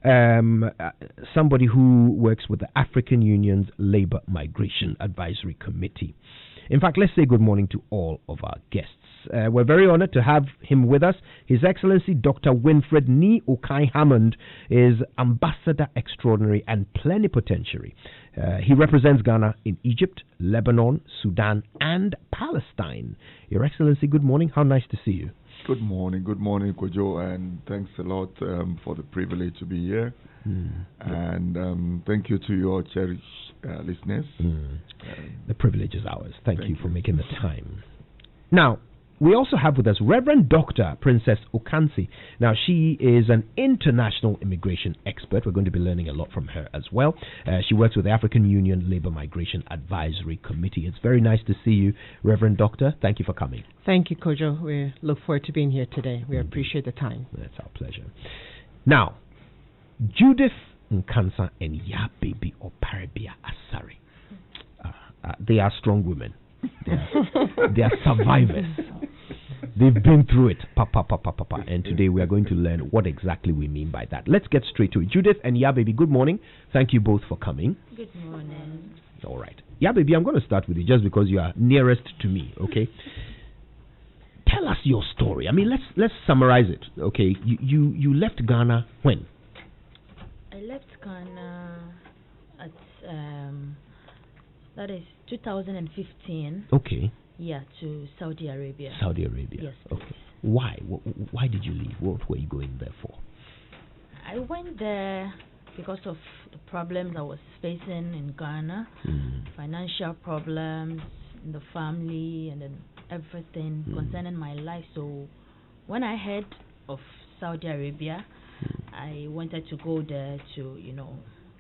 somebody who works with the African Union's Labor Migration Advisory Committee. In fact, let's say good morning to all of our guests. We're very honored to have him with us. His Excellency Dr. Winfred Nee Okai Hammond is Ambassador Extraordinary and Plenipotentiary. He represents Ghana in Egypt, Lebanon, Sudan, and Palestine. Your Excellency, good morning. How nice to see you. Good morning, Kojo, and thanks a lot for the privilege to be here. And thank you to your cherished listeners. The privilege is ours. Thank you for making the time. Now, we also have with us Reverend Dr. Princess Okansi. Now, she is an international immigration expert. We're going to be learning a lot from her as well. She works with the African Union Labor Migration Advisory Committee. It's very nice to see you, Reverend Doctor. Thank you for coming. Thank you, Kojo. We look forward to being here today. We appreciate the time. That's our pleasure. Now, Judith Nkansa and Ya Baby Oparibia Asari. They are strong women. They are survivors. They've been through it. And today we are going to learn what exactly we mean by that. Let's get straight to it. Judith and Ya Baby, good morning. Thank you both for coming. Good morning. All right. Ya Baby, I'm going to start with you just because you are nearest to me, okay? Tell us your story. I mean, let's summarize it, okay? You left Ghana when? I left Ghana at that is 2015. Okay. Yeah, to Saudi Arabia. Saudi Arabia. Yes. Please. Okay. Why? Why did you leave? What were you going there for? I went there because of the problems I was facing in Ghana, financial problems in the family, and then everything concerning my life. So when I heard of Saudi Arabia, I wanted to go there to,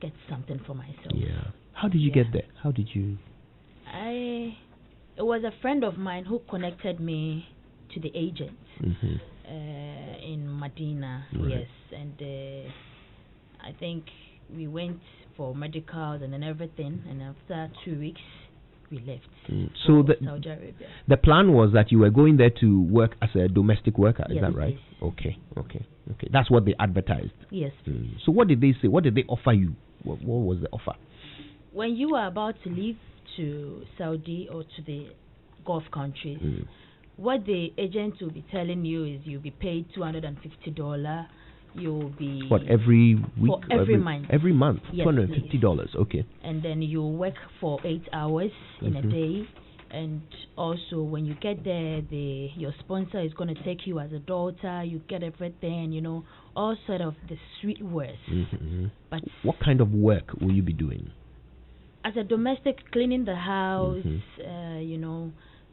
get something for myself. Yeah. How did you get there? How did you? It was a friend of mine who connected me to the agent in Medina. Right. Yes, and I think we went for medicals and then everything. And after 2 weeks, we left. So Saudi Arabia. The plan was that you were going there to work as a domestic worker. Is that right? Yes. Okay. That's what they advertised. Yes. So what did they say? What did they offer you? What was the offer? When you are about to leave to Saudi or to the Gulf countries, what the agent will be telling you is you'll be paid $250. You'll be every week? For every month. Every month, yes, $250. Okay. And then you work for 8 hours in a day. And also, when you get there, your sponsor is going to take you as a daughter. You get everything, all sort of the sweet words. But what kind of work will you be doing? As a domestic, cleaning the house,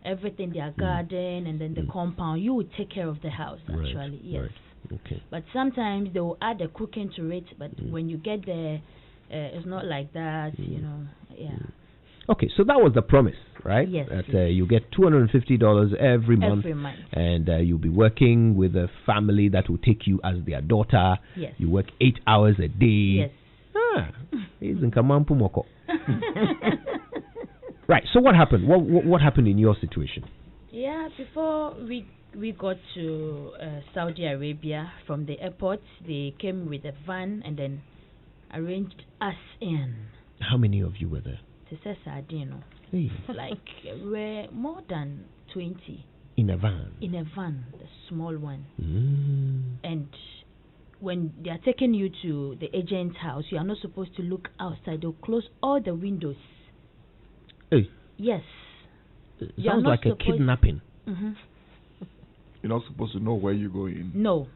everything, their garden, and then the compound. You will take care of the house, actually. Yes. Right. Okay. But sometimes they will add the cooking to it. But when you get there, it's not like that. Yeah. Okay, so that was the promise, right? Yes. That you get $250 every month. And you'll be working with a family that will take you as their daughter. Yes. You work 8 hours a day. Yes. He's in Kamampumoko. Right, so what happened? What happened in your situation? Yeah, before we got to Saudi Arabia, from the airport, they came with a van and then arranged us in. How many of you were there? Hey. Like, we're more than 20. In a van? In a van, the small one. And when they are taking you to the agent's house, you are not supposed to look outside. They'll close all the windows. Hey. Yes. Sounds like a kidnapping. You're not supposed to know where you're going. No.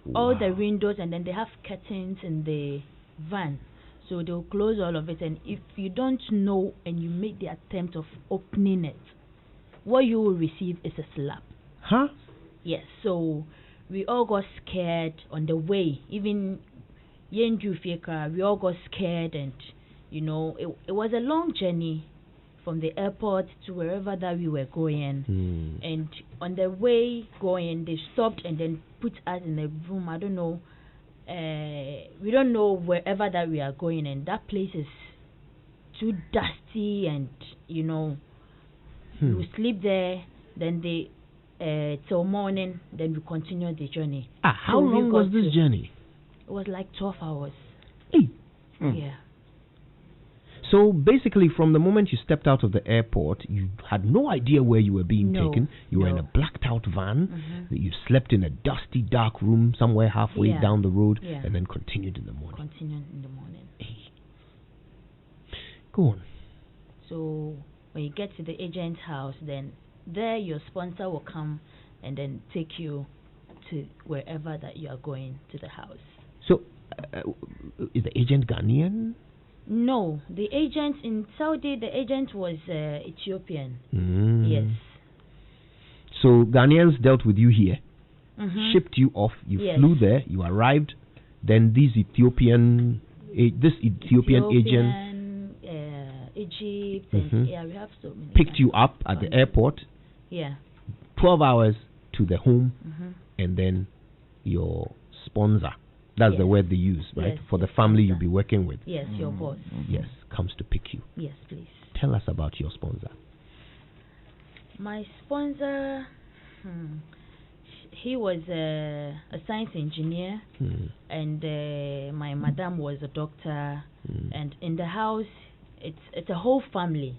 Wow. All the windows, and then they have curtains in the van. So they'll close all of it, and if you don't know and you make the attempt of opening it, what you will receive is a slap. Huh? Yes, so we all got scared on the way. Even Yenju Fika, we all got scared, and it was a long journey from the airport to wherever that we were going. And on the way going, they stopped and then put us in a room. I don't know. We don't know wherever that we are going, and that place is too dusty, and we sleep there. Then till morning, then we continue the journey. How long was this journey? It was like 12 hours. Hey. Yeah. So basically, from the moment you stepped out of the airport, you had no idea where you were being No, taken. You were in no. a blacked out van. You slept in a dusty, dark room somewhere halfway Yeah. down the road, Yeah. and then continued in the morning. Continued in the morning. Go on. So when you get to the agent's house, then there your sponsor will come and then take you to wherever that you are going to the house. So, is the agent Ghanaian? No, the agent in Saudi, the agent was Ethiopian. Mm. Yes. So Ghanaians dealt with you here, Mhm. shipped you off, you Yes. flew there, you arrived, then this Ethiopian agent Egypt, Mhm. and yeah, we have so many. picked you up at the countries. airport, Yeah. 12 hours to the home, Mhm. and then your sponsor, that's the Yes. word they use, right? Yes, For the your family you'll sponsor. be working with. Yes, your boss. Yes, comes to pick you. Yes, please. Tell us about your sponsor. My sponsor, he was a science engineer, and my madam was a doctor. And in the house, it's a whole family,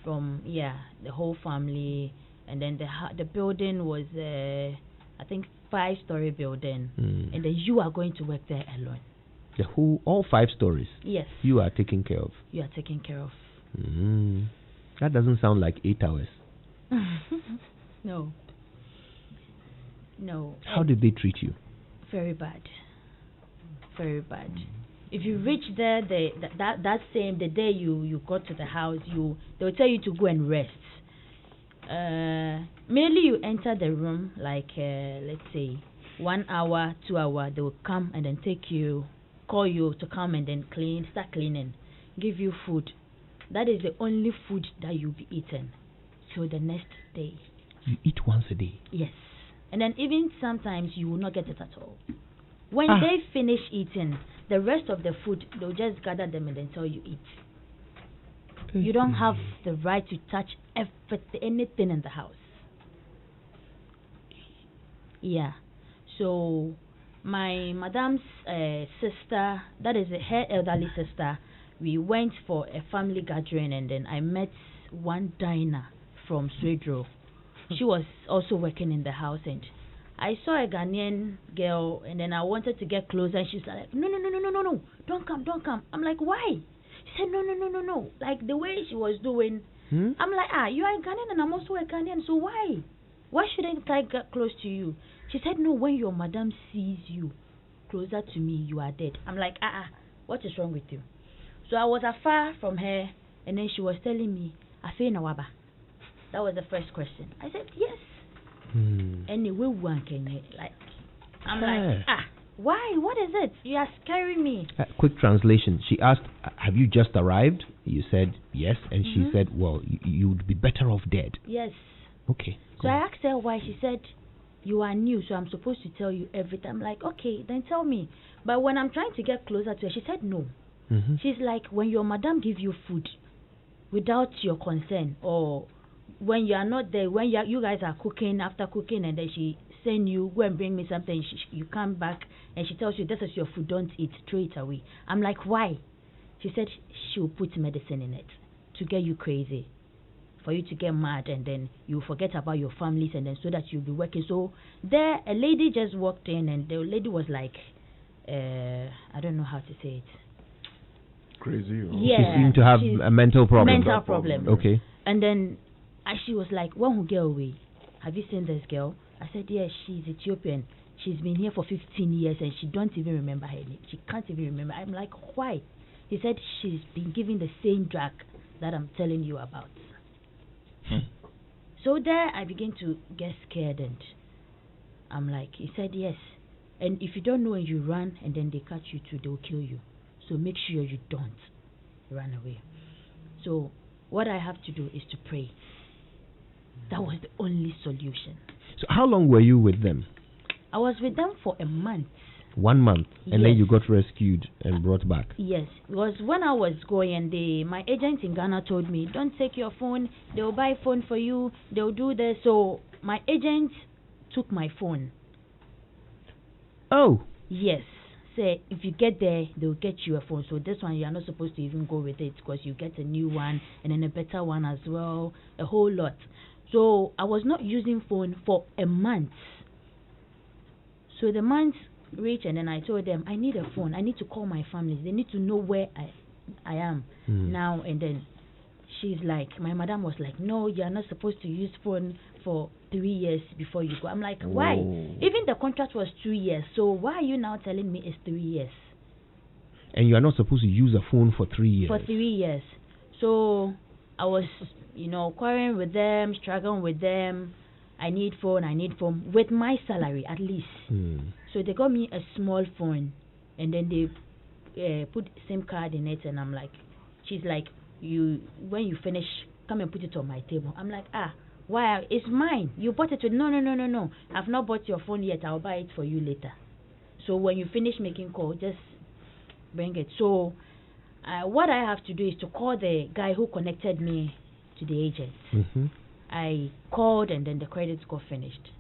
from the whole family. And then the building was I think 5-story building, and then you are going to work there alone. The whole, all 5 stories Yes, you are taken care of. you are taken care of. That doesn't sound like 8 hours. No. How did they treat you? Very bad. Very bad. If you reach there, that same the day you got to the house, they will tell you to go and rest. Mainly you enter the room, like let's say 1 hour, 2 hour, they will come and then call you to come and then start cleaning, give you food. That is the only food that you'll be eating till the next day. You eat once a day. Yes. And then even sometimes you will not get it at all. When they finish eating, the rest of the food, they'll just gather them and then tell you eat. You don't have the right to touch anything in the house. Yeah. So my madam's sister, that is her elderly sister, we went for a family gathering, and then I met one diner from Swedro. She was also working in the house, and I saw a Ghanaian girl, and then I wanted to get closer, and she's like, no, don't come. I'm like, why? She said, no. Like the way she was doing, I'm like, you are a Ghanaian and I'm also a Ghanaian, so why? Why shouldn't I get close to you? She said, no, when your madam sees you closer to me, you are dead. I'm like, what is wrong with you? So I was afar from her, and then she was telling me, Afe Nawaba. That was the first question. I said, yes. Anyway, one can like, I'm like, why? What is it? You are scaring me. Quick translation. She asked, have you just arrived? You said, yes. And she said, well, you'd be better off dead. Yes. Okay. So I asked her why. She said, you are new, so I'm supposed to tell you everything. I'm like, okay, then tell me. But when I'm trying to get closer to her, she said no. She's like, when your madam give you food without your consent, or when you are not there, when you guys are cooking, after cooking, and then she send you, go and bring me something, you come back, and she tells you, this is your food, don't eat, throw it away. I'm like, why? She said she'll put medicine in it to get you crazy, for you to get mad, and then you forget about your families, and then so that you'll be working. So there, a lady just walked in, and the lady was like, I don't know how to say it. Crazy? Or? She seemed to have a mental problem. Mental problem. Okay. And then she was like, when who get away? Have you seen this girl? I said, yes, she's Ethiopian. She's been here for 15 years and she don't even remember her name. She can't even remember. I'm like, why? He said she's been given the same drug that I'm telling you about. So there I began to get scared, and I'm like, he said, yes. And if you don't know and you run and then they catch you too, they'll kill you. So make sure you don't run away. So what I have to do is to pray. That was the only solution. So how long were you with them? I was with them for a month. 1 month, and then Yes. you got rescued and brought back. Yes, because when I was going, and my agent in Ghana told me, don't take your phone, they'll buy phone for you, they'll do this. So my agent took my phone. Oh. Yes, say if you get there, they'll get you a phone. So this one, you are not supposed to even go with it because you get a new one and then a better one as well, a whole lot. So I was not using phone for a month. So the month reached, and then I told them, I need a phone. I need to call my family. They need to know where I am now. And then she's like, my madam was like, no, you're not supposed to use phone for 3 years before you go. I'm like, why? Even the contract was 2 years. So why are you now telling me it's 3 years? And you are not supposed to use a phone for 3 years. For 3 years. So I was, quarreling with them, struggling with them. I need phone with my salary at least. So they got me a small phone, and then they put SIM card in it, and I'm like, she's like, when you finish, come and put it on my table. I'm like, why? It's mine. You bought it with no. I've not bought your phone yet. I'll buy it for you later. So when you finish making call, just bring it. So what I have to do is to call the guy who connected me to the agent. I called, and then the credits got finished.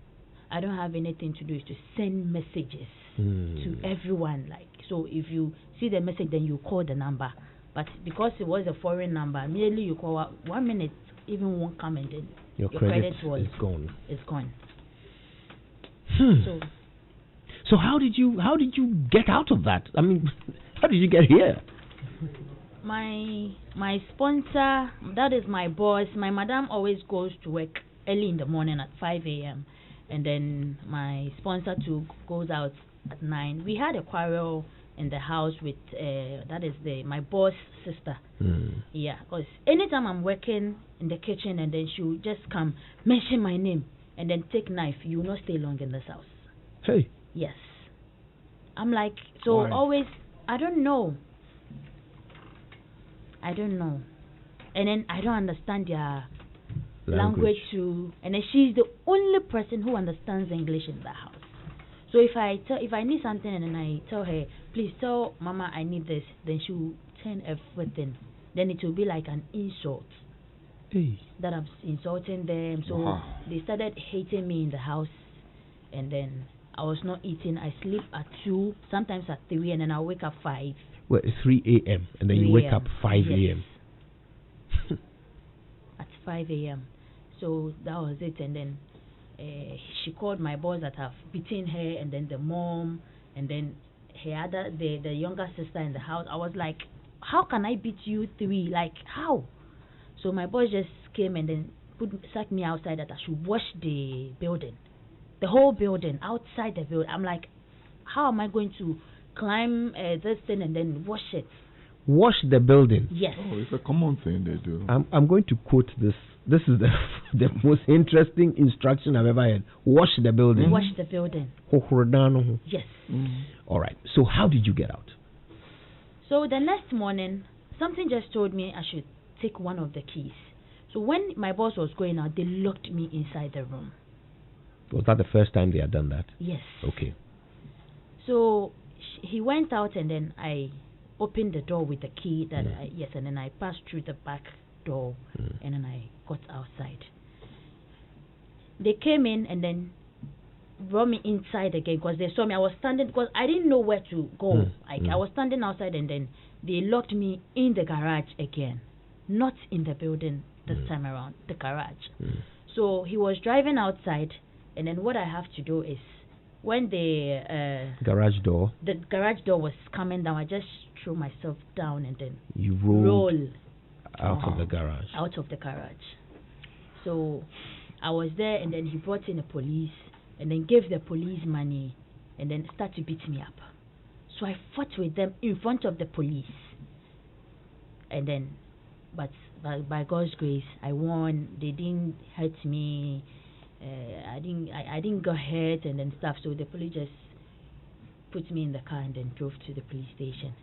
I don't have anything to do is to send messages to everyone. Like, so if you see the message, then you call the number. But because it was a foreign number, immediately you call 1 minute, even won't come, and then your credit is gone. It's gone. So how did you get out of that? I mean, how did you get here? My sponsor, that is my boss. My madam always goes to work early in the morning at 5 a.m. and then my sponsor too goes out at 9. We had a quarrel in the house with that is my boss' sister. Yeah, because anytime I'm working in the kitchen, and then she will just come mention my name and then take knife, you will not stay long in this house. Hey. Yes. I'm like, so Why? always, I don't know. And then I don't understand their language too. And then she's the only person who understands English in the house. So if I need something, and then I tell her, please tell Mama I need this, then she will turn everything. Then it will be like an insult. Hey. That I'm insulting them. So they started hating me in the house. And then I was not eating. I sleep at 2, sometimes at 3, and then I wake up 5. Well, it's 3 a.m. and then you wake up 5 a.m. At 5 a.m. So that was it. And then she called my boss that have beaten her, and then the mom, and then the younger sister in the house. I was like, how can I beat you 3? Like, how? So my boss just came and then sacked me outside that I should wash the building. The whole building, outside the building. I'm like, how am I going to climb this thing and then wash it? Wash the building? Yes. Oh, it's a common thing they do. I'm going to quote this. This is the most interesting instruction I've ever heard. Wash the building. Wash the building. Yes. All right. So how did you get out? So the next morning, something just told me I should take one of the keys. So when my boss was going out, they locked me inside the room. Was that the first time they had done that? Yes. Okay. So he went out, and then I opened the door with the key and then I passed through the back door, and then I got outside. They came in and then brought me inside again because they saw me. I was standing because I didn't know where to go. I was standing outside, and then they locked me in the garage again, not in the building this time around, the garage. So he was driving outside, and then what I have to do is, when the garage door was coming down, I just threw myself down, and then you roll out of the garage. Out of the garage. So I was there, and then he brought in the police, and then gave the police money, and then started to beat me up. So I fought with them in front of the police, and then, but by God's grace, I won. They didn't hurt me. I didn't get hurt and then stuff. So the police just put me in the car and then drove to the police station.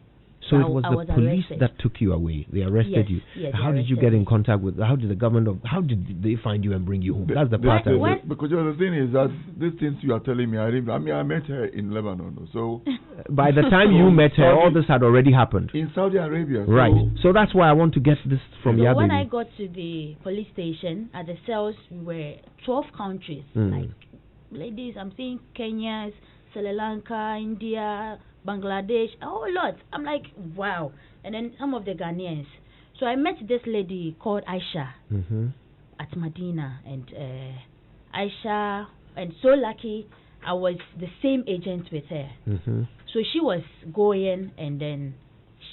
So it was the police that took you away. They arrested you. Yes, how did you get in contact with? How did the government? How did they find you and bring you home? That's the part. Because the thing is that these things you are telling me, I met her in Lebanon. So by the time you met her, all this had already happened in Saudi Arabia. Right. So that's why I want to get this from you. When I got to the police station, at the cells were 12 countries. Like ladies, I'm seeing Kenya, Sri Lanka, India, Bangladesh, a whole lot. I'm like, wow. And then some of the Ghanaians. So I met this lady called Aisha at Medina, and Aisha, and so lucky I was the same agent with her. So she was going, and then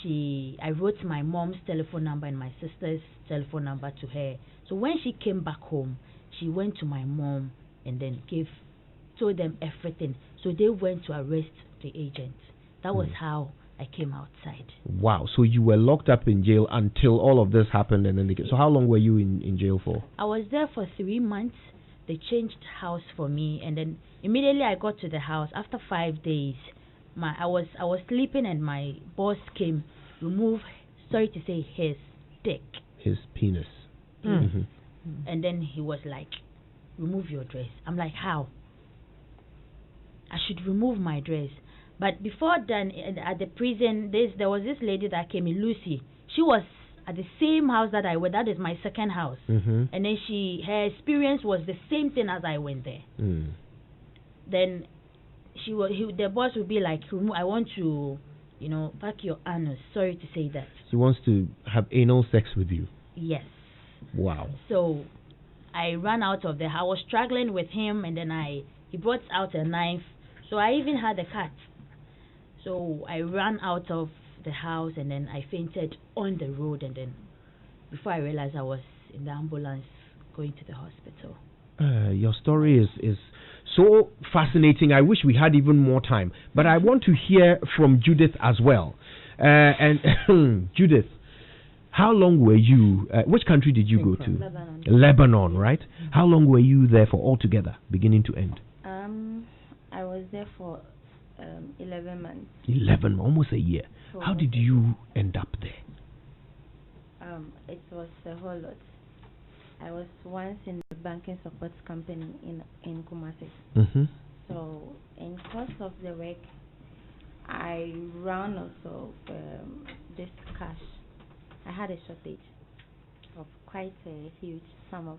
I wrote my mom's telephone number and my sister's telephone number to her. So when she came back home, she went to my mom and then told them everything. So they went to arrest the agent. That was how I came outside. Wow. So you were locked up in jail until all of this happened, and then so how long were you in jail for? I was there for 3 months. They changed house for me, and then immediately I got to the house. After 5 days, I was sleeping, and my boss came, removed, sorry to say, his dick. His penis. And then he was like, remove your dress. I'm like, how? I should remove my dress. But before then, at the prison, there was this lady that came in, Lucy. She was at the same house that I went. That is my second house. And then her experience was the same thing as I went there. Then the boss would be like, I want to, pack your anus. Sorry to say that. He wants to have anal sex with you. Yes. Wow. So I ran out of there. I was struggling with him, and then he brought out a knife. So I even had a cat. So I ran out of the house, and then I fainted on the road, and then before I realized, I was in the ambulance going to the hospital. Your story is so fascinating. I wish we had even more time, but I want to hear from Judith as well. And Judith, how long were you, which country did you go to? Lebanon. Lebanon, right? How long were you there for altogether, beginning to end? I was there for 11 months. 11, almost a year. How did you end up there? It was a whole lot. I was once in the banking support company in Kumasi. So in course of the work, I ran also this cash. I had a shortage of quite a huge sum of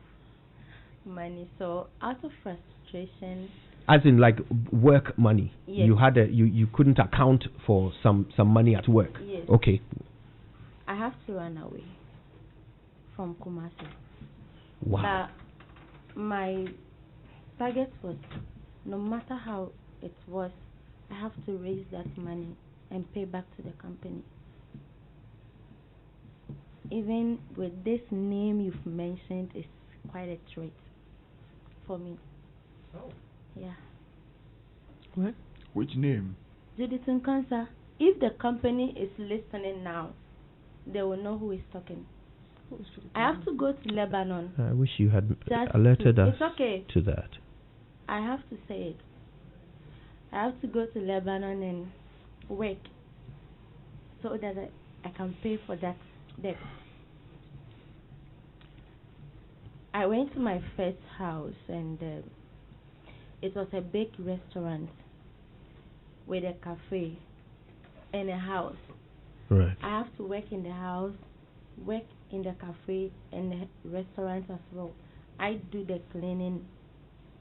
money. So out of frustration. As in, like, work money. Yes. You had you couldn't account for some money at work. Yes. Okay. I have to run away from Kumasi. Wow. But my target was, no matter how it was, I have to raise that money and pay back to the company. Even with this name you've mentioned, it's quite a threat for me. Oh. Yeah. What? Which name? Judith Nkansa. If the company is listening now, they will know who is talking. I have to go to Lebanon. I wish you had Just alerted us it's okay. to that. I have to say it. I have to go to Lebanon and work so that I can pay for that debt. I went to my first house, and it was a big restaurant with a cafe and a house. Right. I have to work in the house, work in the cafe and the restaurant as well. I do the cleaning,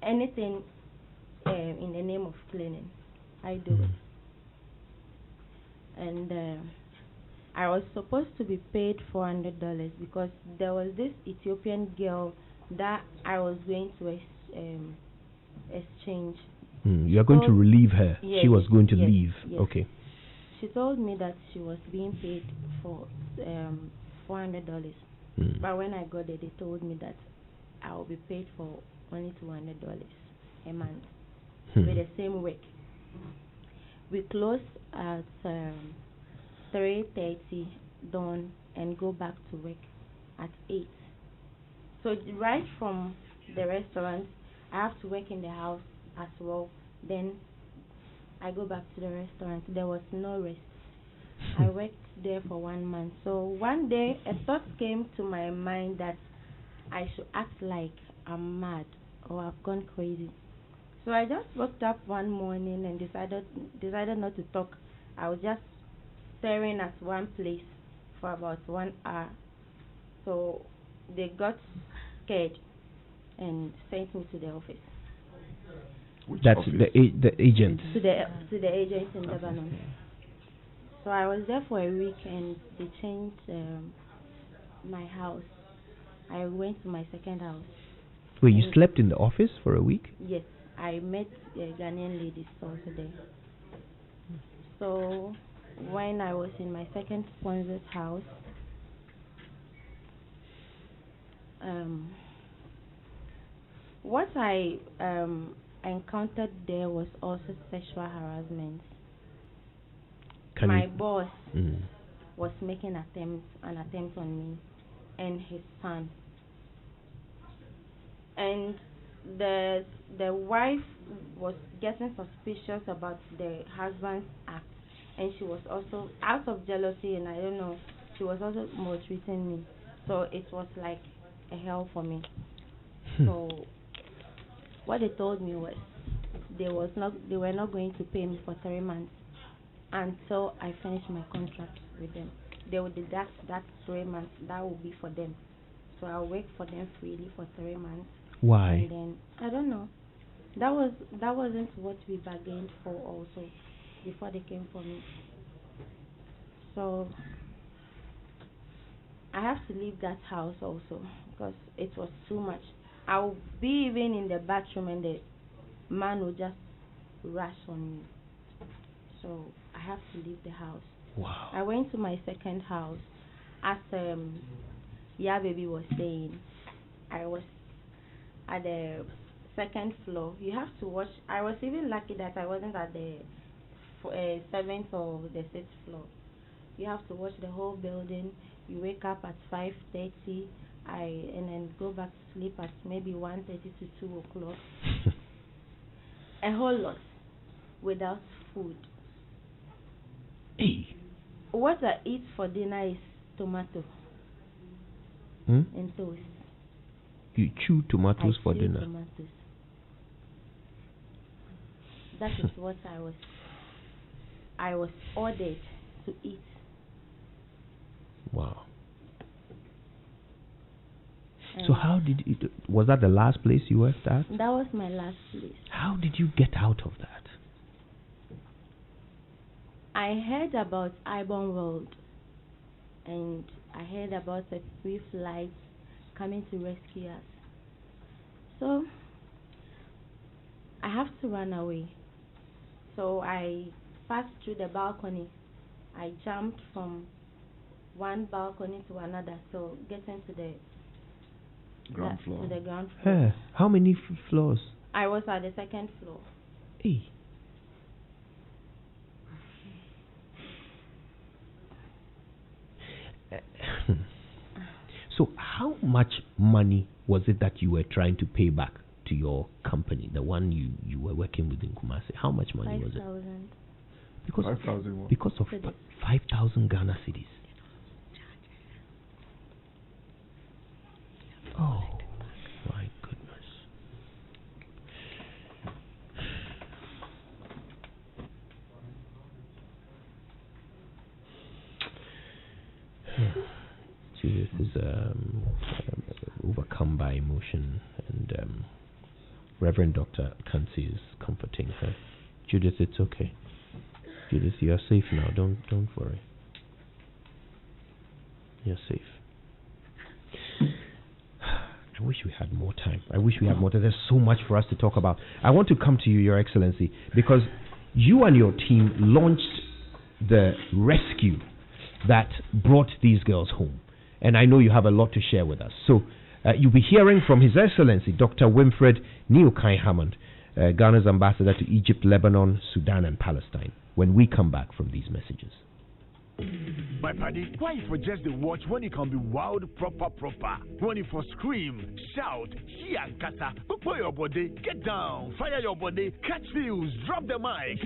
anything in the name of cleaning, I do it. And I was supposed to be paid $400 because there was this Ethiopian girl that I was going to exchange. You are going to relieve her. Yes, she was going to yes, leave. yes. Okay. She told me that she was being paid for $400. But when I got there, they told me that I will be paid for only $200 a month with the same work. We close at 3:30 dawn and go back to work at 8. So right from the restaurant, I have to work in the house as well. Then I go back to the restaurant. There was no rest. I worked there for 1 month. So one day a thought came to my mind that I should act like I'm mad or I've gone crazy. So I just woke up one morning and decided not to talk. I was just staring at one place for about 1 hour. So they got scared and sent me to the office. Which That's office? the agent. To the agents in Lebanon. So I was there for a week and they changed my house. I went to my second house. Wait, you slept in the office for a week? Yes, I met Ghanaian ladies also there. So when I was in my second sponsor's house, what I encountered there was also sexual harassment. My boss was making an attempt on me and his son. And the wife was getting suspicious about the husband's act, and she was also out of jealousy, and I don't know, she was also maltreating me. So it was like a hell for me. So what they told me was they were not going to pay me for 3 months until I finished my contract with them. They would deduct that 3 months. That would be for them. So I'll work for them freely for 3 months. Why? And then I don't know. That wasn't what we bargained for also before they came for me. So I have to leave that house also because it was too much. I'll be even in the bathroom and the man will just rush on me. So I have to leave the house. Wow. I went to my second house. As Baby was saying, I was at the second floor. You have to watch. I was even lucky that I wasn't at the 7th or the 6th floor. You have to watch the whole building. You wake up at 5:30, and then go back to sleep at maybe 1:30 to 2 o'clock. A whole lot without food. Hey. What I eat for dinner is tomato and toast. You chew tomatoes for dinner? Tomatoes. That is what I was ordered to eat. Wow. So how did it, was that the last place you worked at? That was my last place. How did you get out of that? I heard about Ibon World, and I heard about a free flight coming to rescue us. So I have to run away. So I passed through the balcony. I jumped from one balcony to another, so getting to the ground floor. To the ground floor. How many floors? I was at the second floor. Hey. So how much money was it that you were trying to pay back to your company, the one you were working with in Kumasi? How much money was it? 5,000. Because 5,000 what? Because of 5,000 Ghana cedis. Oh my goodness. Judith is overcome by emotion, and Reverend Dr. Kansi is comforting her. Judith, it's okay. Judith, you are safe now. Don't worry. You're safe. I wish we had more time. There's so much for us to talk about. I want to come to you, Your Excellency, because you and your team launched the rescue that brought these girls home. And I know you have a lot to share with us. So you'll be hearing from His Excellency, Dr. Winfred Neokai Hammond, Ghana's ambassador to Egypt, Lebanon, Sudan, and Palestine, when we come back from these messages. My buddy, why you for just the watch when you can be wild proper? When you for scream, shout, here and kata, put your body, get down, fire your body, catch views, drop the mic.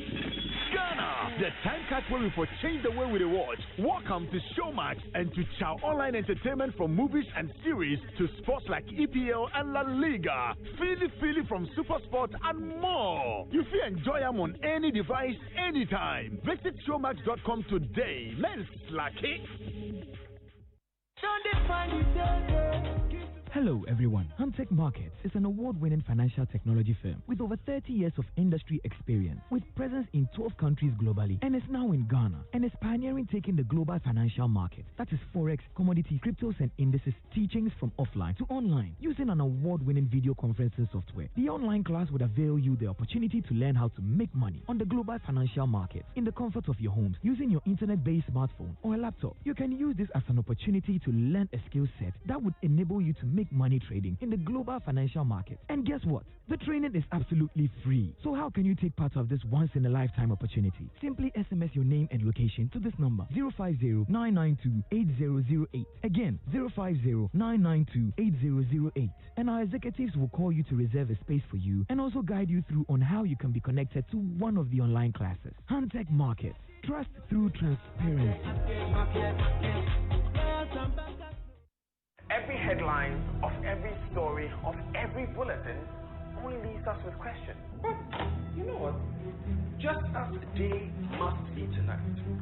Ghana, the time catch where we for change the way we watch. Welcome to Showmax and to Chow Online Entertainment, from movies and series to sports like EPL and La Liga. Feel it from Super Sport and more. You feel enjoy them on any device, anytime. Visit showmax.com today. Let's slack it. Hello everyone. Huntech Markets is an award-winning financial technology firm with over 30 years of industry experience, with presence in 12 countries globally, and is now in Ghana, and is pioneering taking the global financial market, that is forex, commodities, cryptos and indices, teachings from offline to online using an award-winning video conferencing software. The online class would avail you the opportunity to learn how to make money on the global financial market in the comfort of your homes using your internet-based smartphone or a laptop. You can use this as an opportunity to learn a skill set that would enable you to make money trading in the global financial market. And guess what? The training is absolutely free. So how can you take part of this once-in-a-lifetime opportunity? Simply SMS your name and location to this number 050-992-8008. Again, 050-992-8008. And our executives will call you to reserve a space for you and also guide you through on how you can be connected to one of the online classes. Huntech Markets. Trust through transparency. Every headline of every story of every bulletin only leaves us with questions. But you know what? Just as day must lead to night,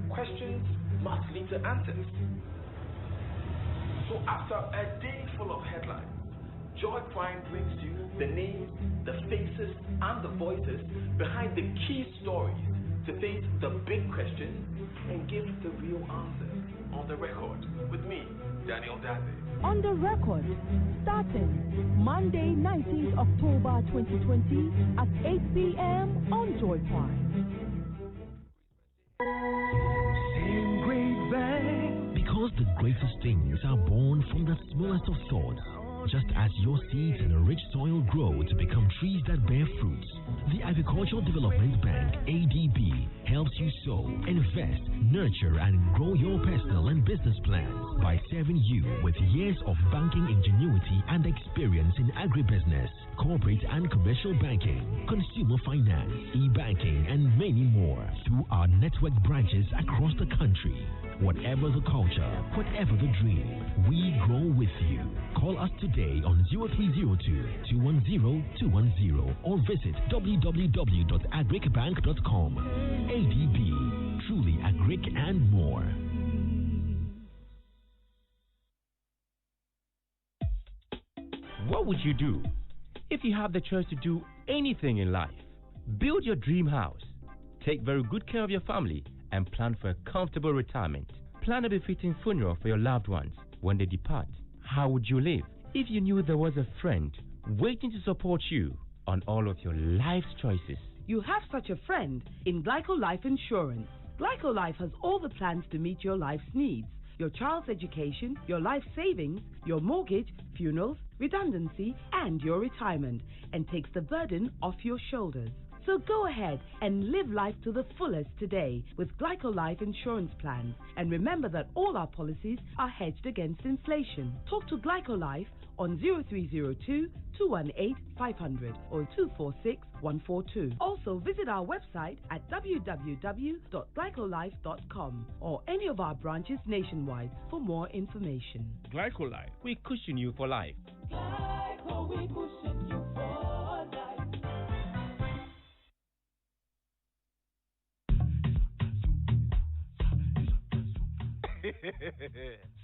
questions must lead to answers. So after a day full of headlines, Joy Prime brings you the names, the faces, and the voices behind the key stories to face the big questions and give the real answers. On the record with me, Daniel Daze. On the record, starting Monday, 19th October 2020 at 8 p.m. on Joy Prime. Same great bang. Because the greatest things are born from the smallest of thoughts. Just as your seeds in a rich soil grow to become trees that bear fruits, the Agricultural Development Bank, ADB, helps you sow, invest, nurture, and grow your personal and business plans by serving you with years of banking ingenuity and experience in agribusiness, corporate and commercial banking, consumer finance, e-banking, and many more through our network branches across the country. Whatever the culture, whatever the dream, we grow with you. Call us today on 0302-210-210 or visit www.agricbank.com. ADB, truly agric and more. What would you do if you have the choice to do anything in life? Build your dream house, take very good care of your family, and plan for a comfortable retirement. Plan a befitting funeral for your loved ones when they depart. How would you live if you knew there was a friend waiting to support you on all of your life's choices? You have such a friend in Glyco Life Insurance. Glyco Life has all the plans to meet your life's needs. Your child's education, your life savings, your mortgage, funerals, redundancy, and your retirement, and takes the burden off your shoulders. So go ahead and live life to the fullest today with Glyco Life Insurance plans. And remember that all our policies are hedged against inflation. Talk to Glyco Life on 0302-218-500 or 246-142. Also visit our website at www.glycolife.com or any of our branches nationwide for more information. Glyco Life, we cushion you for life. Glyco, we cushion you for life.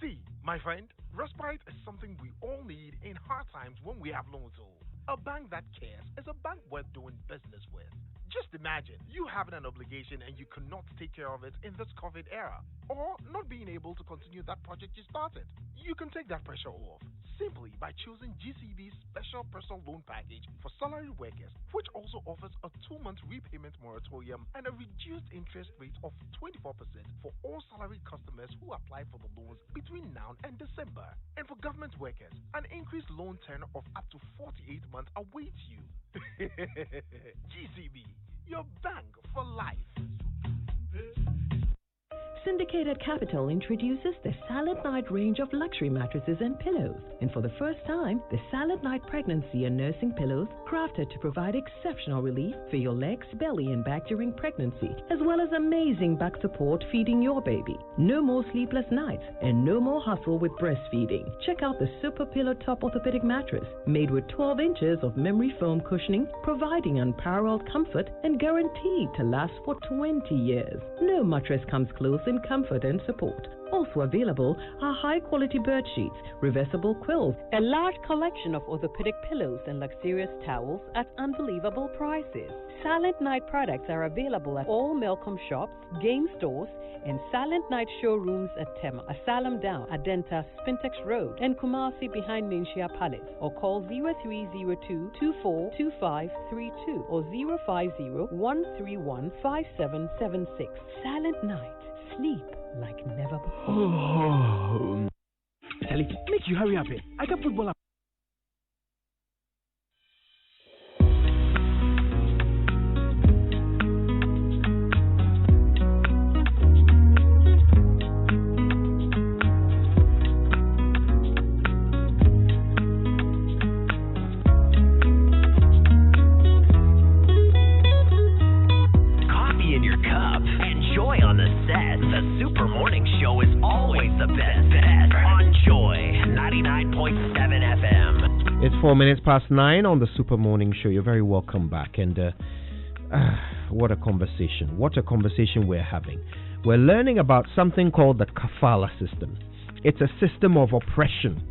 See, my friend, respite is something we all need in hard times when we have no tool. A bank that cares is a bank worth doing business with. Just imagine you having an obligation and you cannot take care of it in this COVID era, or not being able to continue that project you started. You can take that pressure off simply by choosing GCB's Special Personal Loan Package for salaried workers, which also offers a 2-month repayment moratorium and a reduced interest rate of 24% for all salaried customers who apply for the loans between now and December. And for government workers, an increased loan tenor of up to 48 months awaits you. GCB, your bank for life. Syndicated Capital introduces the Silent Night range of luxury mattresses and pillows. And for the first time, the Silent Night pregnancy and nursing pillows crafted to provide exceptional relief for your legs, belly, and back during pregnancy, as well as amazing back support feeding your baby. No more sleepless nights and no more hustle with breastfeeding. Check out the Super Pillow Top Orthopedic Mattress, made with 12 inches of memory foam cushioning, providing unparalleled comfort and guaranteed to last for 20 years. No mattress comes close in extreme comfort and support. Also available are high-quality bed sheets, reversible quilts, a large collection of orthopedic pillows and luxurious towels at unbelievable prices. Silent Night products are available at all Melcom shops, game stores, and Silent Night showrooms at Tema, Asylum Down, Adenta, Spintex Road, and Kumasi behind Ninshia Palace, or call 0302-242532 or 050-131-5776. Silent Night. Sleep like never before. Charlie, make you hurry up. I got football up. The Super Morning Show is always the best on Joy 99.7 FM. It's 4 minutes past 9 on the Super Morning Show. You're very welcome back. And what a conversation. What a conversation we're having. We're learning about something called the kafala system. It's a system of oppression.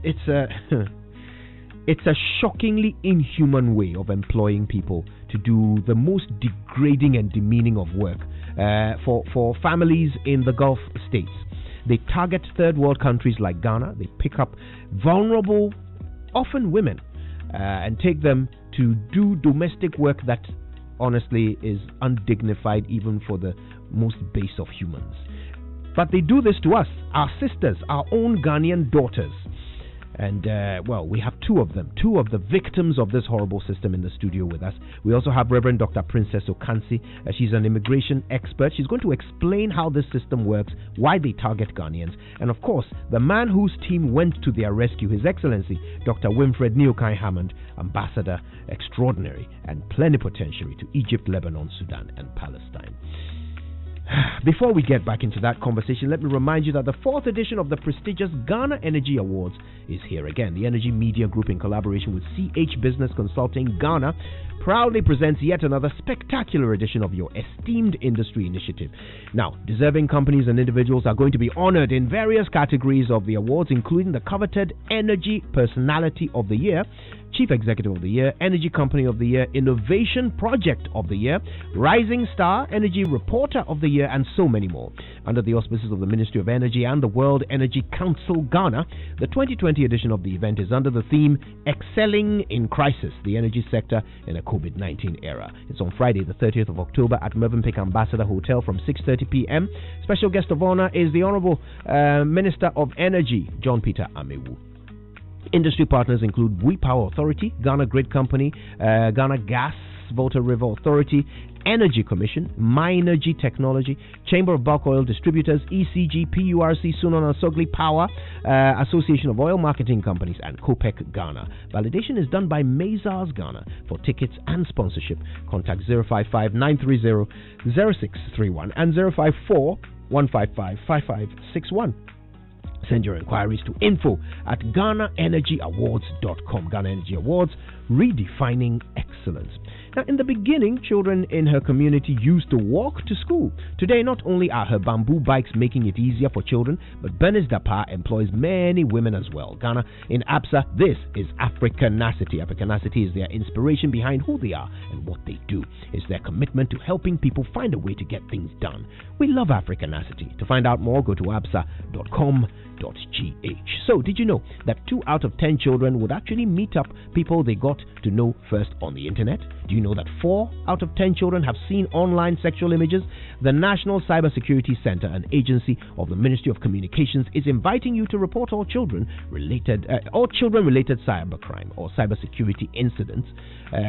It's a shockingly inhuman way of employing people to do the most degrading and demeaning of work for families in the Gulf states. They target third world countries like Ghana. They pick up vulnerable, often women, and take them to do domestic work that honestly is undignified even for the most base of humans. But they do this to us, our sisters, our own Ghanaian daughters. And, we have two of them, two of the victims of this horrible system in the studio with us. We also have Reverend Dr. Princess Okansi. She's an immigration expert. She's going to explain how this system works, why they target Ghanaians, and, of course, the man whose team went to their rescue, His Excellency, Dr. Winfred Neokai Hammond, Ambassador Extraordinary and Plenipotentiary to Egypt, Lebanon, Sudan, and Palestine. Before we get back into that conversation, let me remind you that the 4th edition of the prestigious Ghana Energy Awards is here again. The Energy Media Group, in collaboration with CH Business Consulting Ghana, proudly presents yet another spectacular edition of your esteemed industry initiative. Now, deserving companies and individuals are going to be honored in various categories of the awards, including the coveted Energy Personality of the Year, Chief Executive of the Year, Energy Company of the Year, Innovation Project of the Year, Rising Star, Energy Reporter of the Year, and so many more. Under the auspices of the Ministry of Energy and the World Energy Council Ghana, the 2020 edition of the event is under the theme Excelling in Crisis, the Energy Sector in a COVID-19 Era. It's on Friday, the 30th of October at Mövenpick Ambassador Hotel from 6:30 p.m. Special guest of honor is the Honorable Minister of Energy, John Peter Amewu. Industry partners include Bui Power Authority, Ghana Grid Company, Ghana Gas, Volta River Authority, Energy Commission, Minergy Technology, Chamber of Bulk Oil Distributors, ECG, PURC, Sunon and Sogli Power, Association of Oil Marketing Companies, and COPEC Ghana. Validation is done by Mazars Ghana. For tickets and sponsorship, contact 055-930-0631 and 054-155-5561. Send your inquiries to info@GhanaEnergyAwards.com. Ghana Energy Awards, redefining excellence. Now, in the beginning, children in her community used to walk to school. Today, not only are her bamboo bikes making it easier for children, but Bernice Dapa employs many women as well. Ghana, in ABSA, this is Africanacity. Africanacity is their inspiration behind who they are and what they do. It's their commitment to helping people find a way to get things done. We love Africanacity. To find out more, go to absa.com.gh. So, did you know that 2 out of 10 children would actually meet up people they got to know first on the internet? Do you know that 4 out of 10 children have seen online sexual images? The National Cybersecurity Center, an agency of the Ministry of Communications, is inviting you to report all children-related cybercrime or cybersecurity incidents.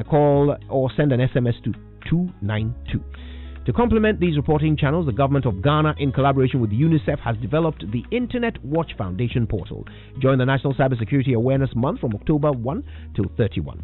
Call or send an SMS to 292. To complement these reporting channels, the government of Ghana, in collaboration with UNICEF, has developed the Internet Watch Foundation portal. Join the National Cybersecurity Awareness Month from October 1 till 31,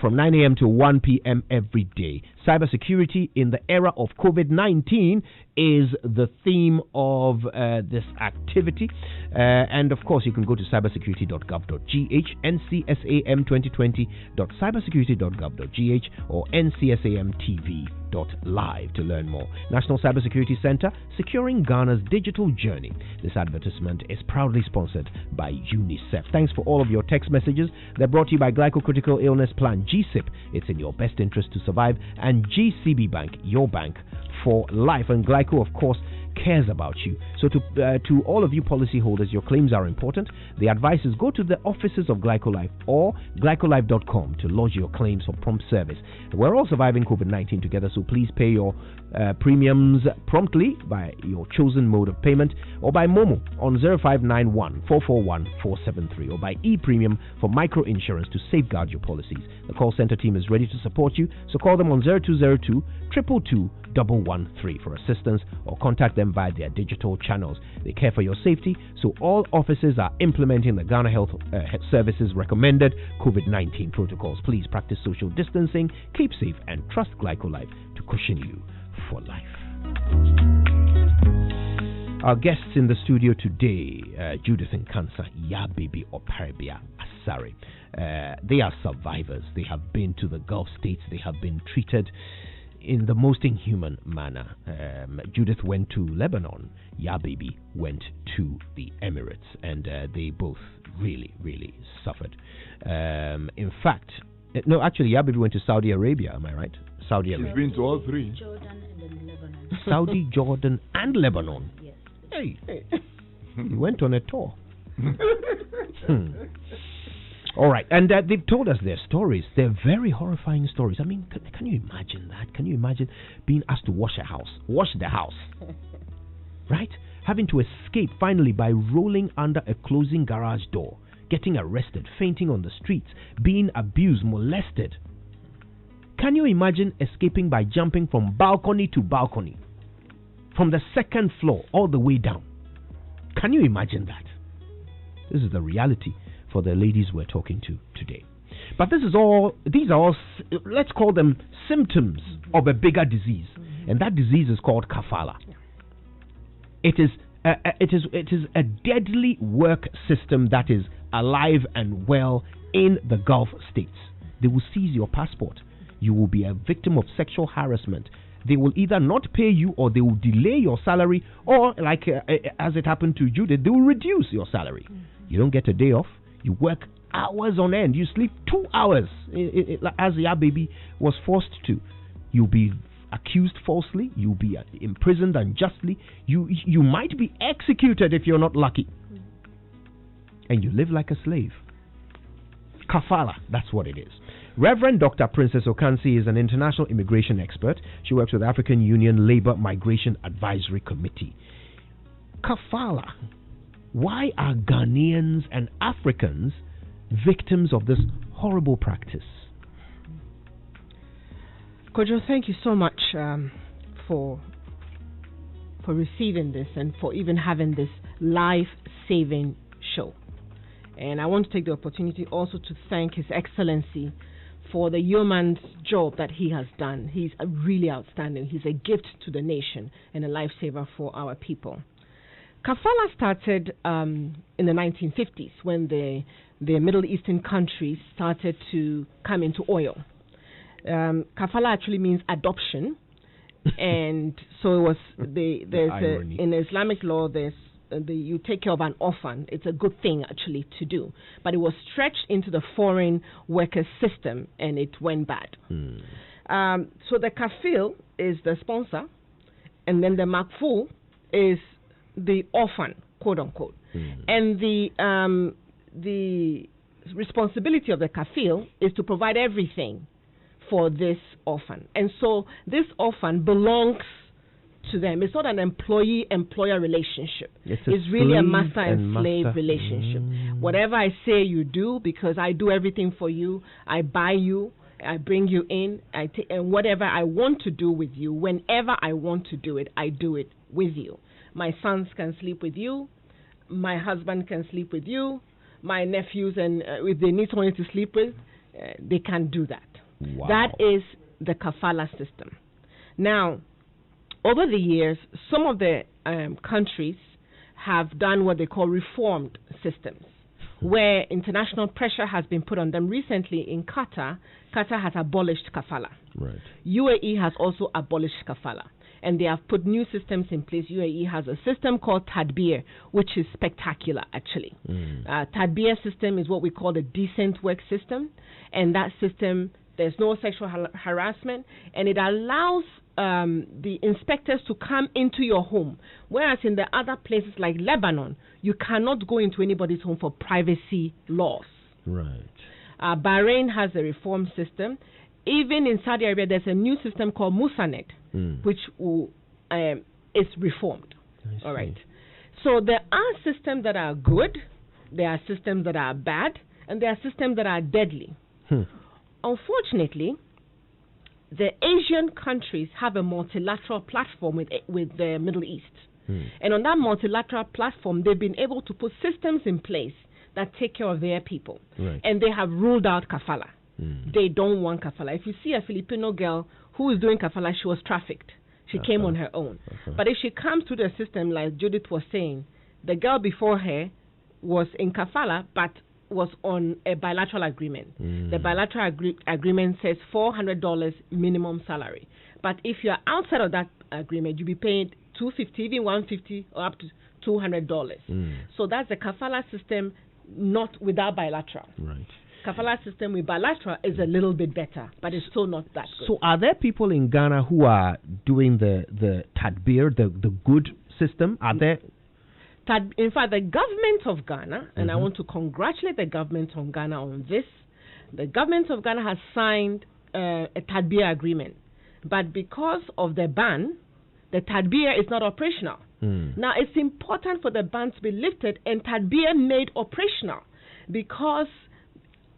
from 9 a.m. to 1 p.m. every day. Cybersecurity in the era of COVID-19 is the theme of this activity. And of course, you can go to cybersecurity.gov.gh, ncsam2020.cybersecurity.gov.gh, or ncsam.tv.gh. @ncc.live to learn more. National Cybersecurity Center, securing Ghana's digital journey. This advertisement is proudly sponsored by UNICEF. Thanks for all of your text messages. They're brought to you by Glyco-Critical Illness Plan, GCIP. It's in your best interest to survive. And GCB Bank, your bank for life. And Glyco, of course, cares about you. So to all of you policyholders, your claims are important. The advice is go to the offices of GlycoLife or glycolife.com to lodge your claims for prompt service. We're all surviving COVID-19 together, so please pay your premiums promptly by your chosen mode of payment or by Momo on 0591 441 473 or by e-premium for micro insurance to safeguard your policies. The call center team is ready to support you, so call them on 0202 222 113 for assistance or contact them via their digital channels. They care for your safety, so all offices are implementing the Ghana Health Services recommended COVID-19 protocols. Please practice social distancing, keep safe, and trust GlycoLife to cushion you for life. Our guests in the studio today, Judith Nkansa, Yababy Oparibia Asare. They are survivors. They have been to the Gulf states. They have been treated in the most inhuman manner. Judith went to Lebanon. Yababy went to the Emirates, and they both really, really suffered. In fact, no, actually, Yababy went to Saudi Arabia. Am I right? Saudi Arabia. She's been to all three. Jordan and then Lebanon. Saudi, Jordan, and Lebanon. Yes. Hey, you went on a tour. All right, and they've told us their stories. They're very horrifying stories. I mean, can you imagine that? Can you imagine being asked to wash the house, right? Having to escape finally by rolling under a closing garage door, getting arrested, fainting on the streets, being abused, molested. Can you imagine escaping by jumping from balcony to balcony, from the second floor all the way down? Can you imagine that? This is the reality for the ladies we're talking to today. But these are all, let's call them symptoms of a bigger disease. And that disease is called kafala. It is a deadly work system that is alive and well in the Gulf states. They will seize your passport. You will be a victim of sexual harassment. They will either not pay you, or they will delay your salary, or like as it happened to Judith, they will reduce your salary. You don't get a day off. You work hours on end. You sleep 2 hours, as Yababy was forced to. You'll be accused falsely. You'll be imprisoned unjustly. You might be executed if you're not lucky. And you live like a slave. Kafala, that's what it is. Reverend Dr. Princess Okansi is an international immigration expert. She works with the African Union Labour Migration Advisory Committee. Kafala. Why are Ghanaians and Africans victims of this horrible practice? Kojo, thank you so much for receiving this and for even having this life-saving show. And I want to take the opportunity also to thank His Excellency for the yeoman's job that he has done. He's really outstanding. He's a gift to the nation and a lifesaver for our people. Kafala started in the 1950s when the Middle Eastern countries started to come into oil. Kafala actually means adoption, and so it was in Islamic law you take care of an orphan. It's a good thing actually to do, but it was stretched into the foreign worker system and it went bad. So the kafil is the sponsor, and then the makful is the orphan, quote unquote. And the responsibility of the kafil is to provide everything for this orphan. And so this orphan belongs to them. It's not an employee-employer relationship. It's really a master and slave relationship. Whatever I say you do, because I do everything for you, I buy you, I bring you in, and whatever I want to do with you, whenever I want to do it, I do it with you. My sons can sleep with you. My husband can sleep with you. My nephews, and if they need someone to sleep with, they can do that. Wow. That is the kafala system. Now, over the years, some of the countries have done what they call reformed systems, where international pressure has been put on them. Recently in Qatar has abolished kafala. Right. UAE has also abolished kafala, and they have put new systems in place. UAE has a system called Tadbir, which is spectacular, actually. Tadbir system is what we call the decent work system, and that system, there's no sexual harassment, and it allows the inspectors to come into your home, whereas in the other places like Lebanon, you cannot go into anybody's home for privacy laws. Right. Bahrain has a reform system. Even in Saudi Arabia, there's a new system called Musanet, which is reformed. All right. So there are systems that are good, there are systems that are bad, and there are systems that are deadly. Unfortunately, the Asian countries have a multilateral platform with the Middle East. And on that multilateral platform, they've been able to put systems in place that take care of their people. Right. And they have ruled out kafala. They don't want kafala. If you see a Filipino girl who is doing kafala, she was trafficked. She came on her own. But if she comes to the system, like Judith was saying, the girl before her was in kafala, but was on a bilateral agreement. The bilateral agreement says $400 minimum salary. But if you are outside of that agreement, you'll be paid $250, even $150, or up to $200. So that's the kafala system, not without bilateral. Right. Kafala system with bilateral is a little bit better, but it's still not that good. So are there people in Ghana who are doing the Tadbir, the good system? Are there? In fact, the government of Ghana, and I want to congratulate the government of Ghana on this, the government of Ghana has signed a Tadbir agreement. But because of the ban, the Tadbir is not operational. Now, it's important for the ban to be lifted and Tadbir made operational, because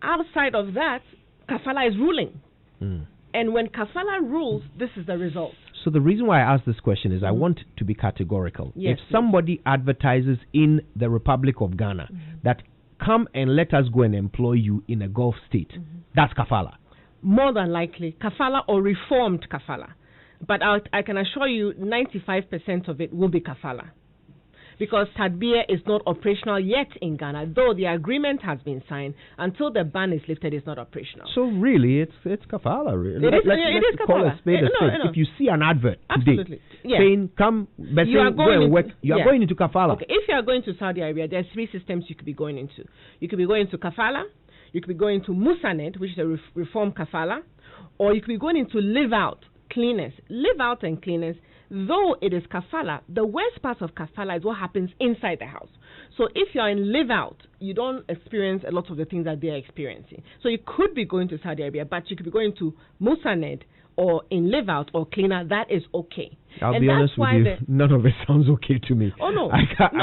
outside of that, kafala is ruling. And when kafala rules, this is the result. So the reason why I ask this question is I want to be categorical. Yes, if somebody advertises in the Republic of Ghana that come and let us go and employ you in a Gulf state, that's kafala. More than likely, kafala or reformed kafala. But I can assure you 95% of it will be kafala. Because Tadbir is not operational yet in Ghana, though the agreement has been signed. Until the ban is lifted, it's not operational. So really, it's kafala. Really. It is Let's call kafala. a spade a spade. If you see an advert today Yeah. saying, come, but You are saying, go and into- work, you are yeah. going into kafala. Okay, if you are going to Saudi Arabia, there are three systems you could be going into. You could be going to kafala, you could be going to Musanet, which is a reform kafala, or you could be going into live out cleaners. Live out and cleaners, though it is kafala, the worst part of kafala is what happens inside the house. So if you're in live out, you don't experience a lot of the things that they're experiencing. So you could be going to Saudi Arabia, but you could be going to Musanet or in live out or cleaner. That is okay. I'll be honest with you, none of it sounds okay to me. Oh, no.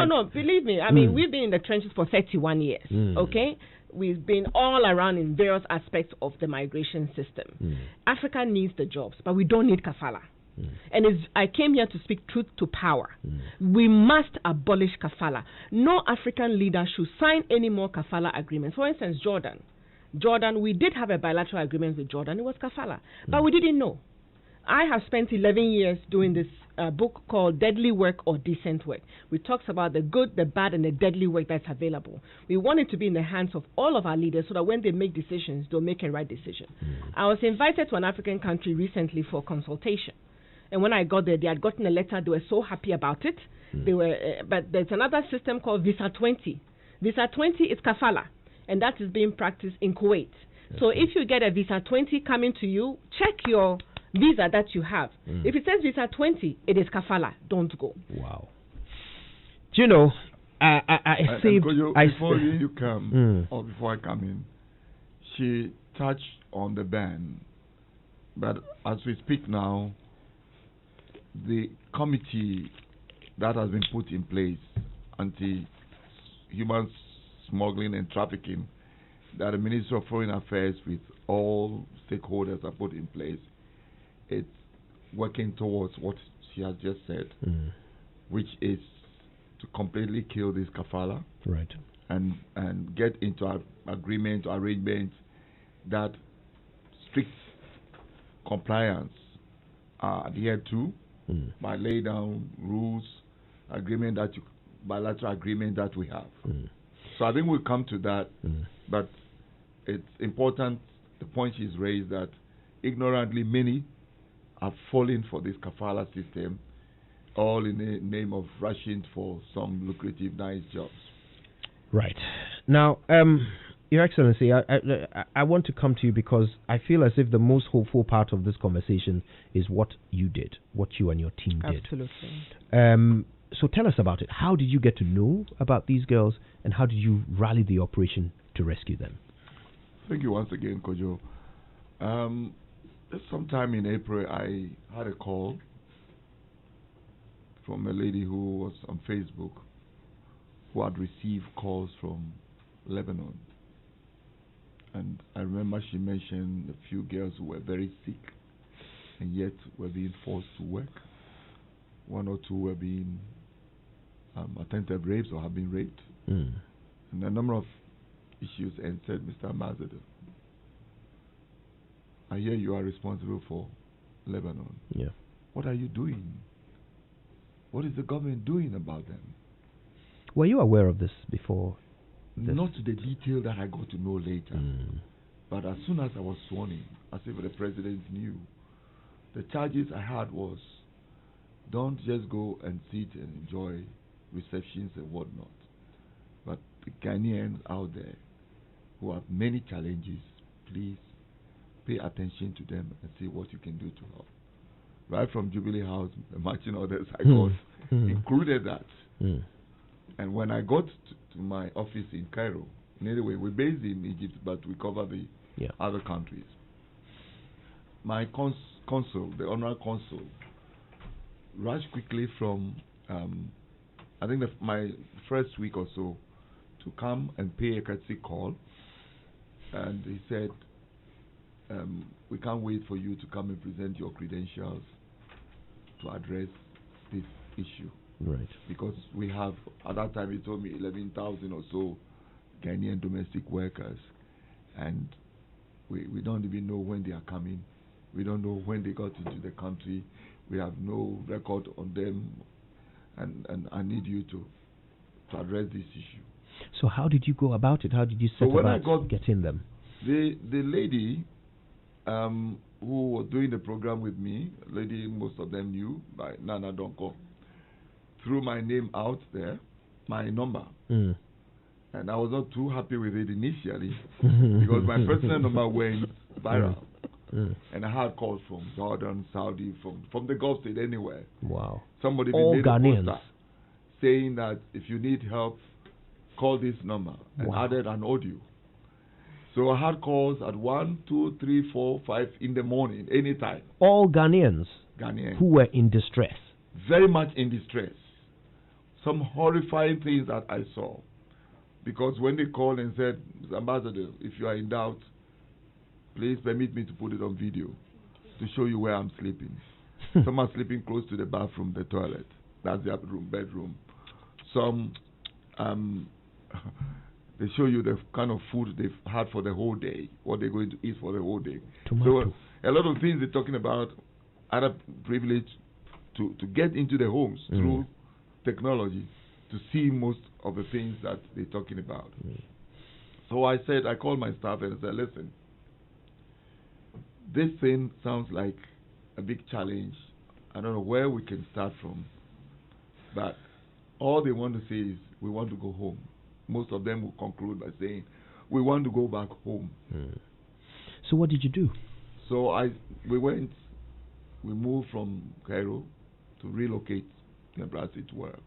No, believe me. I mean, we've been in the trenches for 31 years, okay? We've been all around in various aspects of the migration system. Africa needs the jobs, but we don't need kafala. And I came here to speak truth to power. We must abolish kafala. No African leader should sign any more kafala agreements. For instance, Jordan, we did have a bilateral agreement with Jordan. It was kafala, but we didn't know. I have spent 11 years doing this book called Deadly Work or Decent Work. We talks about the good, the bad, and the deadly work that's available. We want it to be in the hands of all of our leaders so that when they make decisions, they'll make a right decision. I was invited to an African country recently for consultation. And when I got there, they had gotten a letter. They were so happy about it. They were, but there's another system called Visa 20. Visa 20 is kafala, and that is being practiced in Kuwait. So if you get a Visa 20 coming to you, check your visa that you have. If it says Visa 20, it is kafala. Don't go. Wow. Do you know, I saved... Before you come, or before I come in, she touched on the ban. But as we speak now, the committee that has been put in place, anti-human smuggling and trafficking, that the Ministry of Foreign Affairs with all stakeholders have put in place, it's working towards what she has just said, which is to completely kill this kafala, right, and get into an agreement or arrangements that strict compliance are adhered to by lay down rules, bilateral agreement that we have. So I think we'll come to that, but it's important, the point she's raised, that ignorantly, many have fallen for this kafala system, all in the name of rushing for some lucrative, nice jobs. Right. Now, Your Excellency, I want to come to you because I feel as if the most hopeful part of this conversation is what you did, what you and your team did. Absolutely. So tell us about it. How did you get to know about these girls, and how did you rally the operation to rescue them? Thank you once again, Kojo. Sometime in April, I had a call from a lady who was on Facebook who had received calls from Lebanon. And I remember she mentioned a few girls who were very sick and yet were being forced to work. One or two were being attempted rapes or have been raped. Mm. And a number of issues, and said, Mr. Ambassador, I hear you are responsible for Lebanon. Yeah. What are you doing? What is the government doing about them? Were you aware of this before? Not to the detail that I got to know later. Mm. But as soon as I was sworn in, as if the president knew, the charges I had was, don't just go and sit and enjoy receptions and whatnot. But the Ghanaians out there who have many challenges, please pay attention to them and see what you can do to help. Right from Jubilee House, the marching orders I got included that. Mm. And when I got to my office in Cairo, anyway, we're based in Egypt, but we cover the other countries. My consul, the honorary consul, rushed quickly from, I think my first week or so, to come and pay a courtesy call. And he said, we can't wait for you to come and present your credentials to address this issue. Right. Because we have, at that time he told me 11,000 or so Ghanaian domestic workers, and we don't even know when they are coming. We don't know when they got into the country. We have no record on them, and I need you to address this issue. So how did you go about it? How did you set about getting them? The lady who was doing the program with me, a lady most of them knew, by Nana Donko, threw my name out there, my number. Mm. And I was not too happy with it initially because my personal number went viral. Mm. And I had calls from Jordan, Saudi, from the Gulf state, anywhere. Wow. Somebody all made Ghanaians. a poster saying that if you need help, call this number, and added an audio. So I had calls at 1, 2, 3, 4, 5 in the morning, anytime. All Ghanaians Ghanaians who were in distress. Very much in distress. Some horrifying things that I saw. Because when they called and said, Ambassador, if you are in doubt, please permit me to put it on video to show you where I'm sleeping. Some are sleeping close to the bathroom, the toilet. That's their bedroom. Some, they show you the kind of food they've had for the whole day, what they're going to eat for the whole day. Tomato. So a lot of things they're talking about, other privilege to get into the homes through technology to see most of the things that they're talking about. So I called my staff and I said, listen, this thing sounds like a big challenge. I don't know where we can start from. But all they want to say is, we want to go home. Most of them will conclude by saying, we want to go back home. So what did you do? So we moved from Cairo to relocate to Nebraska to work.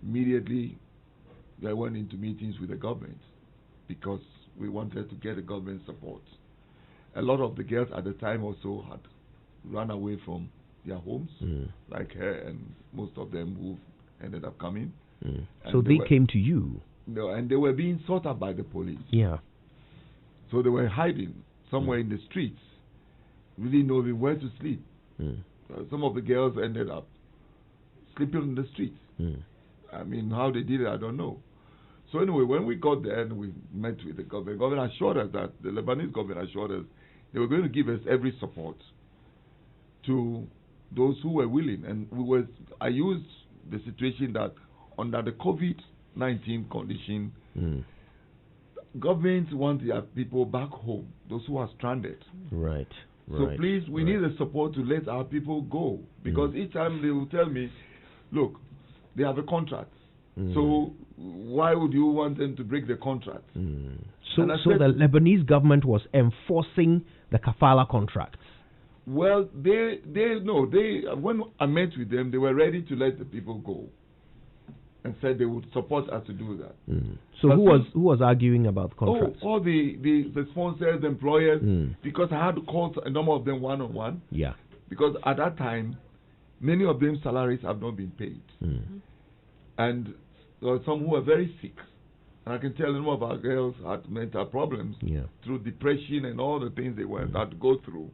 Immediately, I went into meetings with the government because we wanted to get the government support. A lot of the girls at the time also had run away from their homes, like her and most of them who ended up coming. So they came to you? No, and they were being sought out by the police. Yeah. So they were hiding somewhere in the streets, really knowing where to sleep. Some of the girls ended up sleeping in the streets. I mean, how they did it, I don't know. So anyway, when we got there and we met with the government assured us that, the Lebanese government assured us they were going to give us every support to those who were willing. And I used the situation that under the COVID-19 condition, governments want their people back home, those who are stranded. Right. So please, we need the support to let our people go. Because each time they will tell me, look, they have a contract. So why would you want them to break the contract? So the Lebanese government was enforcing the kafala contracts. Well, they when I met with them, they were ready to let the people go, and said they would support us to do that. So who was arguing about contracts? All the sponsors, the employers, because I had to call a number of them one-on-one. Yeah. Because at that time, many of them salaries have not been paid, and there were some who were very sick. And I can tell a number of our girls had mental problems through depression and all the things they had to go through.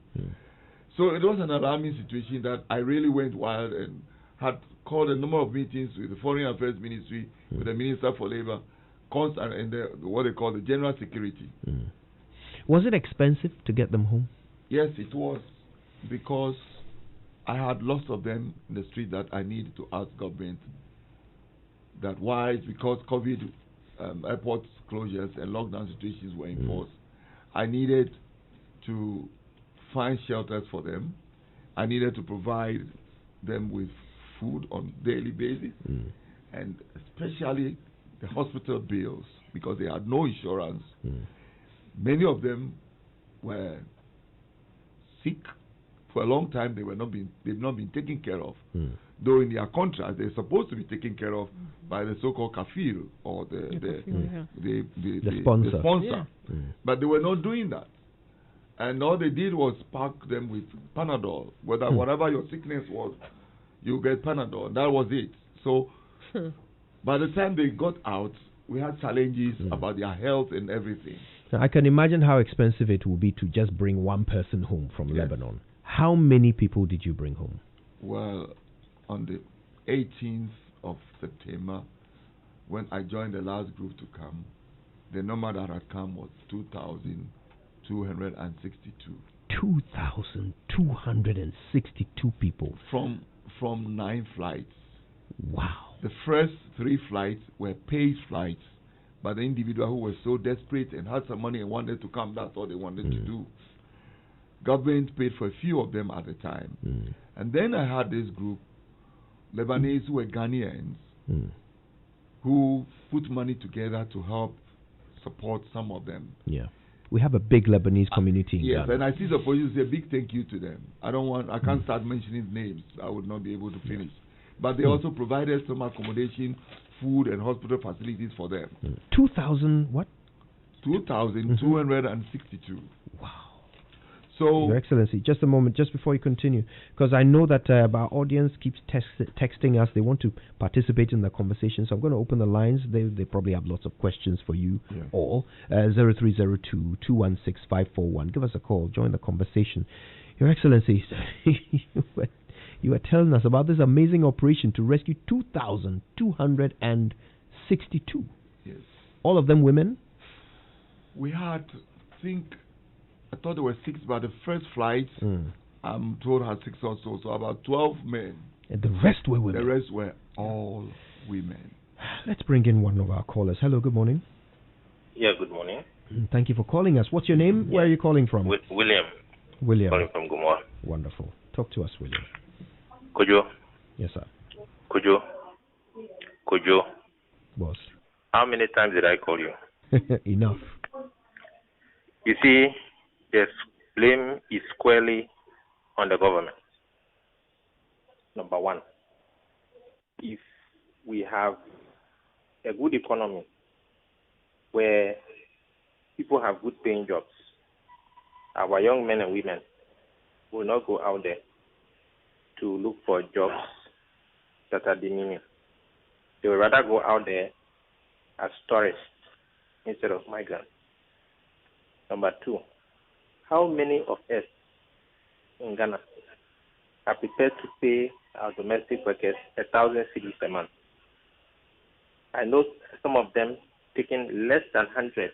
So it was an alarming situation that I really went wild and had called a number of meetings with the Foreign Affairs Ministry, with the Minister for Labor, and what they call the General Security. Was it expensive to get them home? Yes, it was, because I had lots of them in the street that I needed to ask government that why, because COVID airport closures and lockdown situations were enforced. I needed to find shelters for them. I needed to provide them with food on a daily basis, and especially the hospital bills, because they had no insurance. Many of them were sick for a long time. They've not been taken care of. Though in their contract they're supposed to be taken care of by the so-called kafil or the sponsor. But they were not doing that. And all they did was pack them with Panadol. Whatever your sickness was, you get Panadol. That was it. So by the time they got out, we had challenges about their health and everything. Now, I can imagine how expensive it would be to just bring one person home from Lebanon. How many people did you bring home? Well, on the 18th of September, when I joined the last group to come, the number that had come was 2,262. 2,262 people. From 9 flights. Wow. The first 3 flights were paid flights by the individual who was so desperate and had some money and wanted to come. That's all they wanted to do. Government paid for a few of them at the time. And then I had this group, Lebanese who were Ghanaians, who put money together to help support some of them. Yeah. We have a big Lebanese community in Ghana. And I see the police say a big thank you to them. I can't start mentioning names. I would not be able to finish. But they also provided some accommodation, food, and hospital facilities for them. 2,000 what? 2,262. Wow. So, Your Excellency, just a moment, just before you continue, because I know that our audience keeps texting us. They want to participate in the conversation, so I'm going to open the lines. They probably have lots of questions for you all. 0302-216-541. Give us a call. Join the conversation. Your Excellency, you were telling us about this amazing operation to rescue 2,262. Yes. All of them women? We had, I thought there were 6, but the first flight, I'm told, had 6 or so about 12 men. And the rest were women? The rest were all women. Let's bring in one of our callers. Hello, good morning. Yeah, good morning. Thank you for calling us. What's your name? Where are you calling from? William. William. Calling from Gumor. Wonderful. Talk to us, William. Kojo. Yes, sir. Kojo. Boss. How many times did I call you? Enough. You see, the blame is squarely on the government. Number one, if we have a good economy where people have good paying jobs, our young men and women will not go out there to look for jobs that are demeaning. They will rather go out there as tourists instead of migrants. Number two, how many of us in Ghana are prepared to pay our domestic workers 1,000 cedis a month? I know some of them taking less than 100.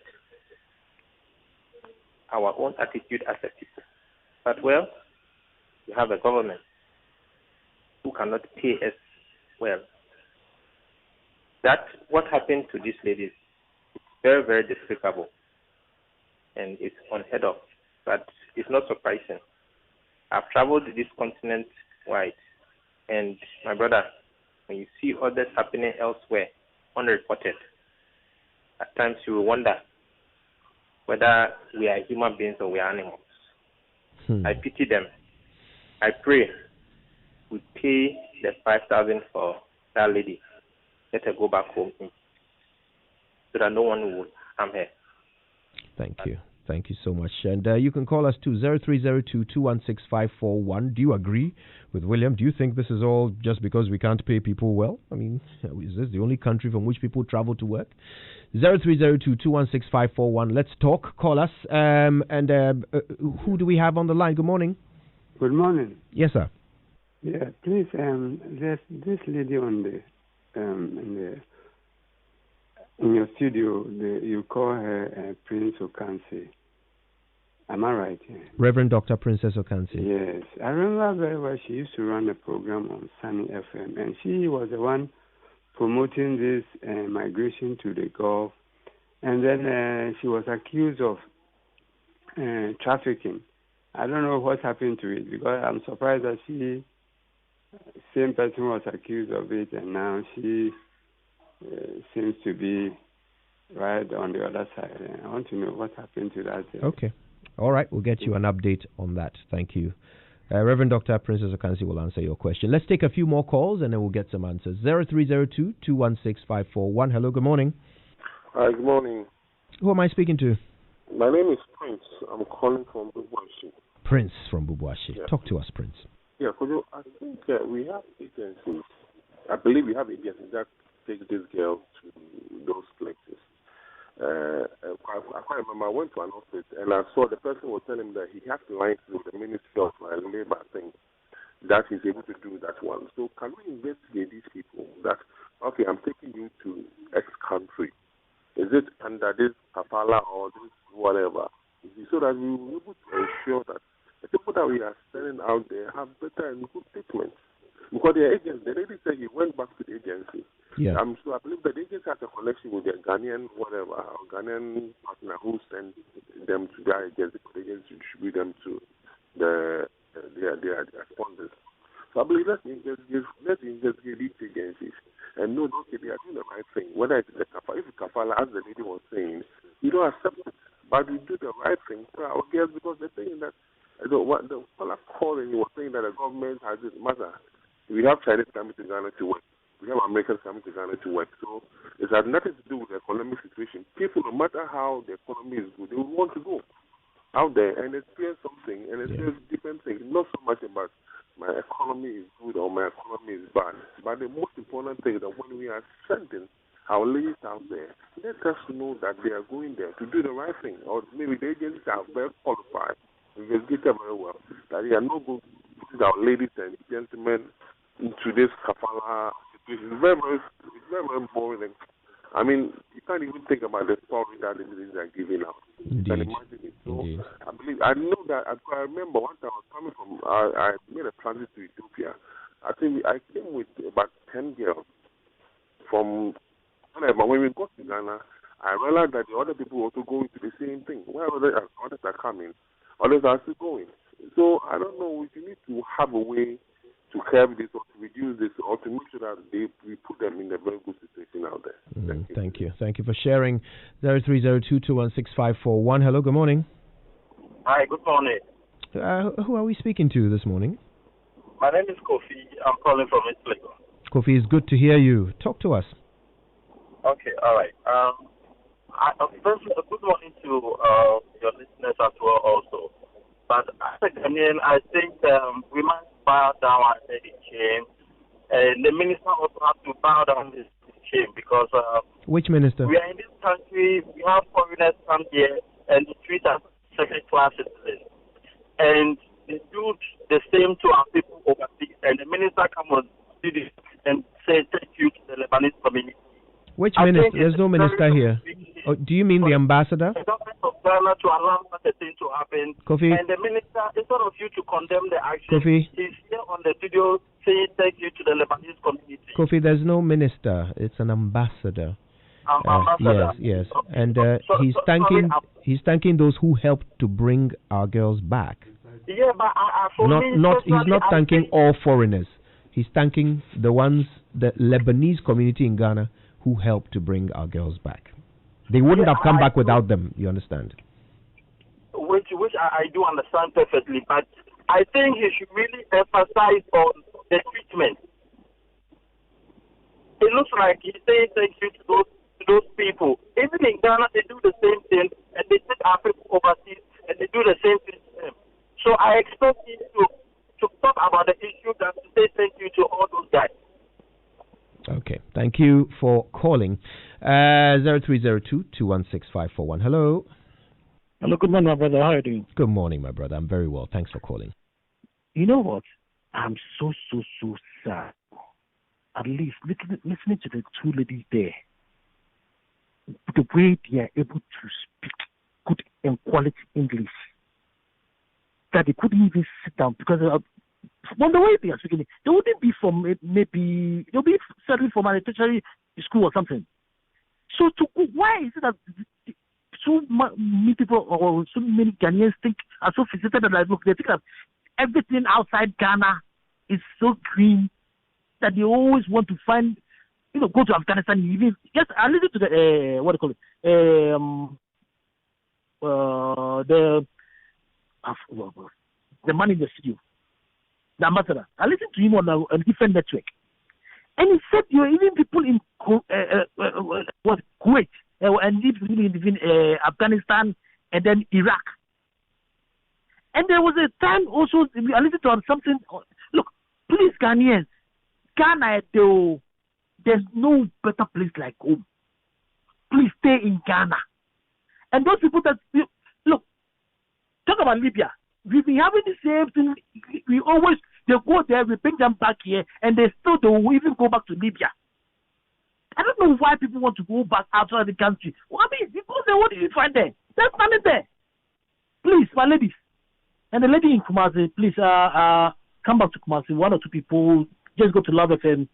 Our own attitude as a people. But well, we have a government who cannot pay us well. That what happened to these ladies is very, very despicable. and it's unheard of. But it's not surprising. I've traveled this continent wide, and my brother, when you see others happening elsewhere, unreported, at times you will wonder whether we are human beings or we are animals. I pity them. I pray we pay the 5,000 for that lady. Let her go back home so that no one will harm her. Thank you. Thank you so much. And you can call us to 0302-216-541. Do you agree with William? Do you think this is all just because we can't pay people well? I mean, is this the only country from which people travel to work? 0302-216-541. Let's talk. Call us. Who do we have on the line? Good morning. Good morning. Yes, sir. Yeah, please. There's this lady on the in your studio. You call her Prince Okansi. Am I right? Yeah. Reverend Dr. Princess Okansi. Yes, I remember very well. She used to run a program on Sunny FM, and she was the one promoting this migration to the Gulf. And then she was accused of trafficking. I don't know what happened to it, because I'm surprised that same person was accused of it, and now she seems to be right on the other side. And I want to know what happened to that. Okay. All right. We'll get you an update on that. Thank you. Reverend Dr. Princess Okansi will answer your question. Let's take a few more calls and then we'll get some answers. 0302-216-541. Hello, good morning. Hi, good morning. Who am I speaking to? My name is Prince. I'm calling from Bubwashi. Prince from Bubwashi. Yeah. Talk to us, Prince. Yeah, I think we have agencies. I believe we have agencies that take this girl to those places. I quite remember I went to an office and I saw the person was telling me that he has to line to the Ministry of Labour thing that he's able to do that one. So can we investigate these people that, okay, I'm taking you to X country. Is it under this kafala or this whatever? So that we will be able to ensure that the people that we are sending out there have better and good treatment. Because the agents, the lady said he went back to the agency. Yeah. So I believe that the agency has a connection with their Ghanaian whatever, or Ghanaian partner who sent them to their agency. The agency distribute them to their sponsors. So I believe let's investigate these agencies and know that they are doing the right thing. Whether it's the kafala, if it's kafala, as the lady was saying, you don't accept it, but we do the right thing for our girls, because they're saying that the caller calling, he was saying that the government has this matter. We have Chinese coming to Ghana to work. We have Americans coming to Ghana to work. So it has nothing to do with the economic situation. People, no matter how the economy is good, they will want to go out there and experience something and experience different things. Not so much about my economy is good or my economy is bad. But the most important thing is that when we are sending our ladies out there, let us know that they are going there to do the right thing. Or maybe the agencies are very qualified, investigated very well, that they are not going to put our ladies and gentlemen into this kafala situation. It's very, very boring. I mean, you can't even think about the story that the ladies are giving out. You can imagine it. So I know that. I remember one time I was coming from. I made a transit to Ethiopia. I think I came with about 10 girls from. But when we got to Ghana, I realized that the other people were also going to the same thing. Where others are coming, others are still going. So I don't know if you need to have a way to curb this or to reduce this or to make sure that we put them in a very good situation out there. Thank you. Thank you for sharing. 0302-216-541. Hello, good morning. Hi, good morning. Who are we speaking to this morning? My name is Kofi. I'm calling from Italy. Kofi, it's good to hear you. Talk to us. Okay, all right. First, good morning to your listeners as well also. But as a Ghanaian, I think we must bow down and say the shame. And the minister also has to bow down this shame because which minister? We are in this country, we have foreigners come here and they treat us second-class citizens. And they do the same to our people overseas. And the minister come on studio and say thank you to the Lebanese community. Which minister? There's no minister here. Oh, do you mean the ambassador? The government of Ghana to allow such a thing to happen. Kofi. And the minister, instead of you to condemn the action, Kofi. he's here on the studio saying thank you to the Lebanese community. Kofi, there's no minister. It's an ambassador. Ambassador. Yes. And he's thanking those who helped to bring our girls back. Yeah, but he's not thanking all foreigners. He's thanking the Lebanese community in Ghana who helped to bring our girls back. They wouldn't have come back without them, you understand? Which I do understand perfectly, but I think he should really emphasize on the treatment. It looks like he's saying thank you to those people. Even in Ghana, they do the same thing, and they take our people overseas, and they do the same thing to them. So I expect him to talk about the issue than to say thank you to all those guys. Okay, thank you for calling. 0302-216-541. Hello. Hello, good morning, my brother. How are you doing? Good morning, my brother. I'm very well. Thanks for calling. You know what? I'm so sad. At least listening to the two ladies there, the way they are able to speak good and quality English, that they couldn't even sit down because from the way they are speaking, they wouldn't be from maybe they'll be certainly from an tertiary school or something. So why is it that so many people or so many Ghanaians think are so fixated that like, look, they think that everything outside Ghana is so green that they always want to find, go to Afghanistan. Even yes, I listen to the what do you call it? The man in the studio, the ambassador. I listened to him on a different network, and he said even people in Kuwait and even Afghanistan and then Iraq. And there was a time also I listened to something. Look, please, Ghanaians, Ghana, there's no better place like home. Please stay in Ghana. And those people that look, talk about Libya. We've been having the same thing. They go there, we bring them back here, and they will even go back to Libya. I don't know why people want to go back outside the country. Well, I mean, because what do you find there? There's nothing there. Please, my ladies, and the lady in Kumasi, please come back to Kumasi. One or two people, just go to Love FM.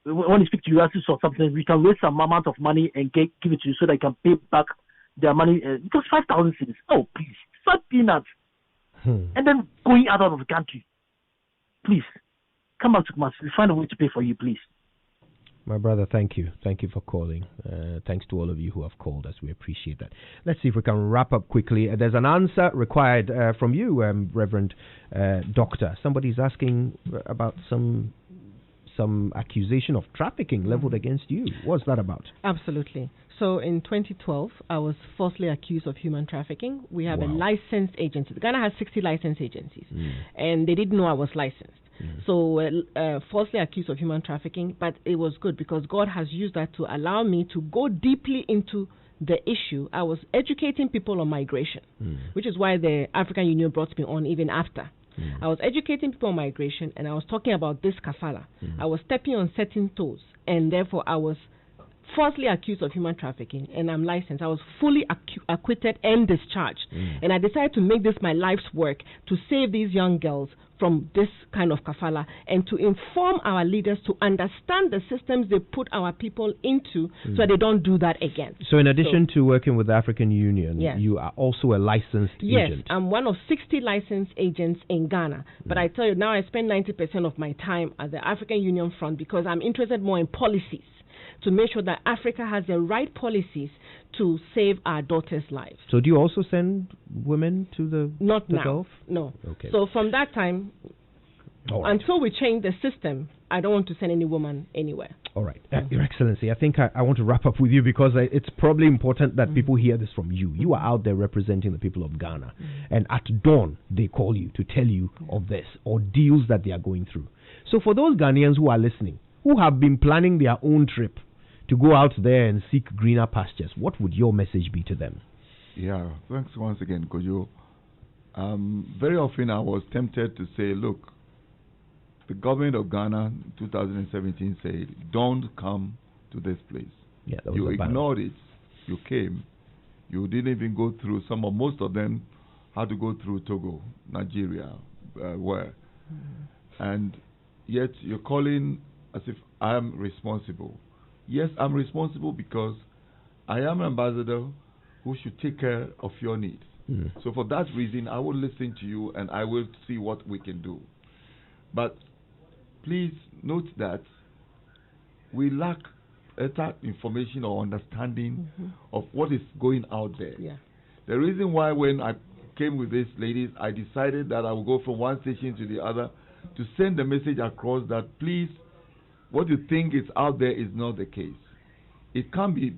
When you speak to you, ask you or something, we can raise some amount of money and give it to you so they can pay back their money. Because 5,000 cities. Oh, please, such peanuts. And then going out of the country. Please, come back to Kumasi. We'll find a way to pay for you, please. My brother, thank you. Thank you for calling. Thanks to all of you who have called us. We appreciate that. Let's see if we can wrap up quickly. There's an answer required from you, Reverend Doctor. Somebody's asking about some accusation of trafficking leveled against you. What's that about? Absolutely. So in 2012, I was falsely accused of human trafficking. We have a licensed agency. Ghana has 60 licensed agencies, and they didn't know I was licensed. So falsely accused of human trafficking, but it was good because God has used that to allow me to go deeply into the issue. I was educating people on migration, which is why the African Union brought me on even after. I was educating people on migration, and I was talking about this kafala. I was stepping on certain toes, and therefore I was falsely accused of human trafficking, and I'm licensed. I was fully acquitted and discharged. And I decided to make this my life's work to save these young girls from this kind of kafala and to inform our leaders to understand the systems they put our people into so that they don't do that again. So in addition to working with the African Union, you are also a licensed agent? Yes, I'm one of 60 licensed agents in Ghana. But I tell you, now I spend 90% of my time at the African Union front because I'm interested more in policies, to make sure that Africa has the right policies to save our daughters' lives. So do you also send women to the Gulf? No. Okay. So from that time, until we change the system, I don't want to send any woman anywhere. All right. Your Excellency, I think I want to wrap up with you because it's probably important that people hear this from you. You are out there representing the people of Ghana. And at dawn, they call you to tell you of this or deals that they are going through. So for those Ghanaians who are listening, who have been planning their own trip to go out there and seek greener pastures, what would your message be to them? Yeah, thanks once again, Kojo. Very often I was tempted to say, look, the government of Ghana in 2017 said, don't come to this place. Yeah, that was you ignored it. You came. You didn't even go through. Most of them had to go through Togo, Nigeria, and yet you're calling as if I am responsible. yes, I'm responsible because I am an ambassador who should take care of your needs. So for that reason, I will listen to you and I will see what we can do. But please note that we lack that information or understanding of what is going out there. Yeah. The reason why when I came with these ladies, I decided that I will go from one station to the other to send the message across that please, what you think is out there is not the case. It can be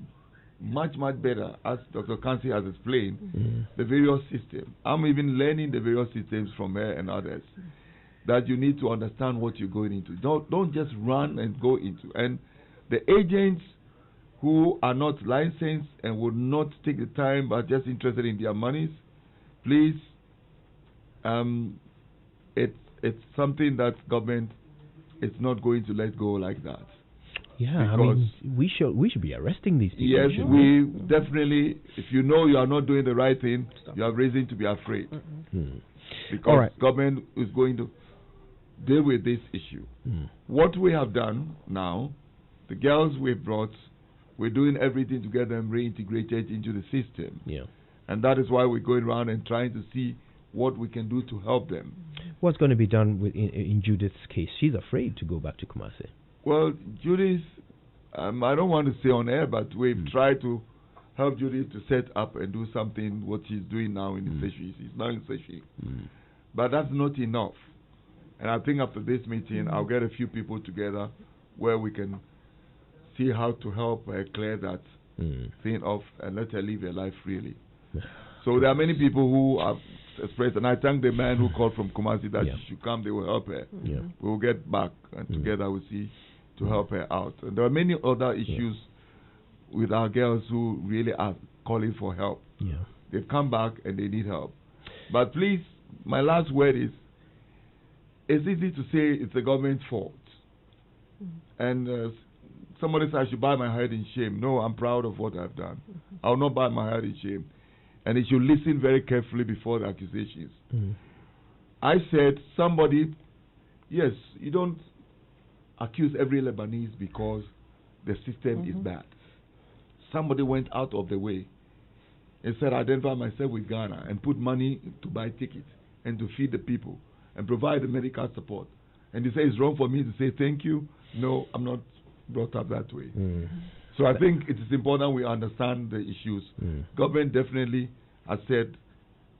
much better, as Dr. Kansi has explained, the various systems. I'm even learning the various systems from her and others, that you need to understand what you're going into. Don't just run and go into. And the agents who are not licensed and would not take the time but just interested in their monies, please, it's something that government is not going to let go like that. Yeah, I mean, we should be arresting these people. Yes, we definitely. If you know you are not doing the right thing, you have reason to be afraid. Because government is going to deal with this issue. What we have done now, the girls we've brought, we're doing everything to get them reintegrated into the system. Yeah. And that is why we're going around and trying to see what we can do to help them. What's going to be done in Judith's case? She's afraid to go back to Kumasi. Well, Judith, I don't want to say on air, but we've tried to help Judith to set up and do something, what she's doing now in the Seychelles. She's now in Seychelles. But that's not enough. And I think after this meeting, I'll get a few people together where we can see how to help her clear that thing off and let her live her life freely. So there are many people who have expressed, and I thank the man who called from Kumasi that she should come, they will help her. We will get back, and together we'll see to help her out. And there are many other issues with our girls who really are calling for help. They've come back and they need help. But please, my last word is, it's easy to say it's the government's fault. And somebody said I should buy my head in shame. No, I'm proud of what I've done. I will not buy my head in shame. And you should listen very carefully before the accusations. I said, somebody, yes, you don't accuse every Lebanese because the system is bad. Somebody went out of the way and said, I identify myself with Ghana and put money to buy tickets and to feed the people and provide the medical support. And they say it's wrong for me to say thank you. No, I'm not brought up that way. So I think it is important we understand the issues. Government definitely has said,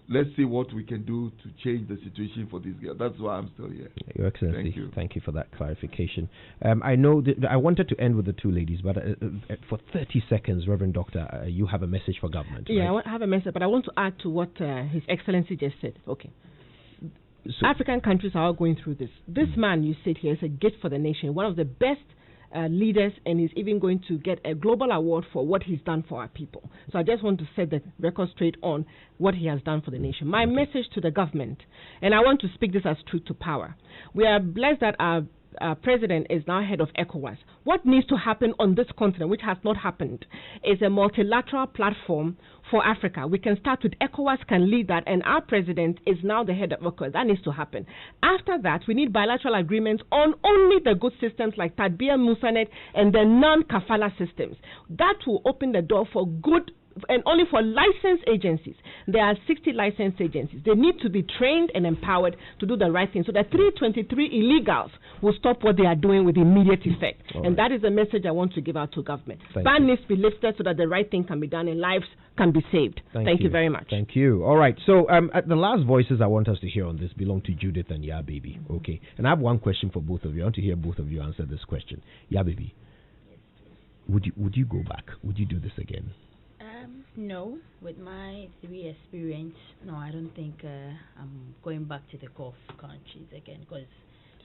let's see what we can do to change the situation for these girls. That's why I'm still here. Your Excellency, thank you. Thank you for that clarification. I know that I wanted to end with the two ladies, but for 30 seconds, Reverend Doctor, you have a message for government. Yeah, right? I have a message, but I want to add to what His Excellency just said. Okay. So African countries are all going through this. This man you said here is a gift for the nation, one of the best leaders, and he's even going to get a global award for what he's done for our people. So I just want to set the record straight on what he has done for the nation. My message to the government, and I want to speak this as truth to power. We are blessed that our president is now head of ECOWAS. What needs to happen on this continent, which has not happened, is a multilateral platform for Africa. We can start with ECOWAS can lead that, and our president is now the head of ECOWAS. That needs to happen. After that, we need bilateral agreements on only the good systems like Tadbir, Musanet, and the non-kafala systems. That will open the door for good and only for licensed agencies. There are 60 licensed agencies. They need to be trained and empowered to do the right thing. So the 323 illegals will stop what they are doing with immediate effect. And that is the message I want to give out to government. Ban needs to be lifted so that the right thing can be done and lives can be saved. Thank you very much. Thank you. All right. So the last voices I want us to hear on this belong to Judith and Ya Baby. Okay. And I have one question for both of you. I want to hear both of you answer this question. Ya Baby, would you go back? Would you do this again? No, with my 3 experience, no, I don't think I'm going back to the Gulf countries again. Because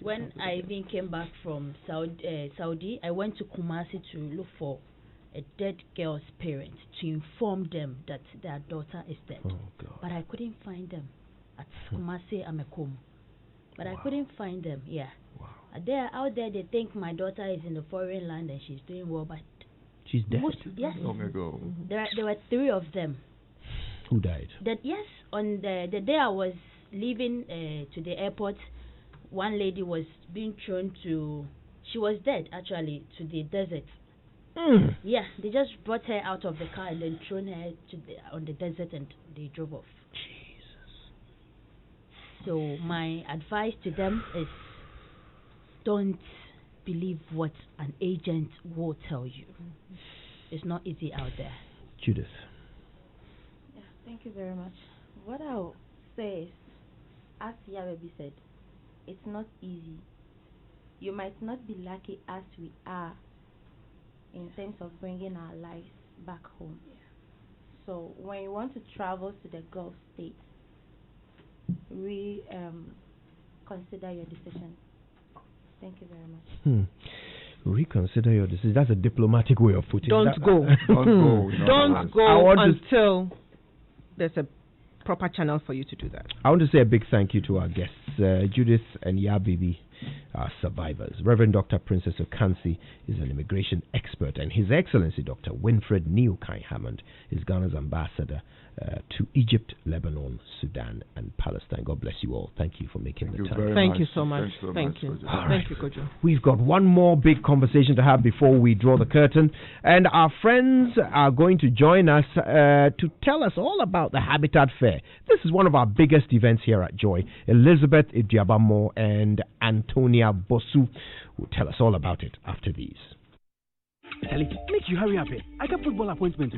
when I even came back from Saudi, I went to Kumasi to look for a dead girl's parents to inform them that their daughter is dead. But I couldn't find them at Kumasi Amekom. But I couldn't find them. Yeah, they are out there. They think my daughter is in the foreign land and she's doing well, but she's dead. Yes. Long ago. There were 3 of them. Who died? Yes, on the day I was leaving to the airport, one lady was being thrown to. She was dead actually to the desert. Yeah, they just brought her out of the car and then thrown her on the desert and they drove off. Jesus. So my advice to them is don't believe what an agent will tell you. It's not easy out there. Judith. Yeah, thank you very much. What I'll say is, as Yabebi said, it's not easy. You might not be lucky as we are in terms of bringing our lives back home. Yeah. So when you want to travel to the Gulf states, consider your decision. Thank you very much. Reconsider your decision. That's a diplomatic way of putting it. Don't go. Don't go until there's a proper channel for you to do that. I want to say a big thank you to our guests, Judith and Yabebi, our survivors. Reverend Dr. Princess Okansi is an immigration expert, and His Excellency Dr. Winfred Neil Kai Hammond is Ghana's ambassador to Egypt, Lebanon, Sudan, and Palestine. God bless you all. Thank you for making the time. Thank you so much. Thank you. Thank you, Kojo. We've got one more big conversation to have before we draw the curtain, and our friends are going to join us to tell us all about the Habitat Fair. This is one of our biggest events here at Joy. Elizabeth Idiabamo and Antonia Bosu will tell us all about it after these. Sally, make you hurry up. I got football appointment.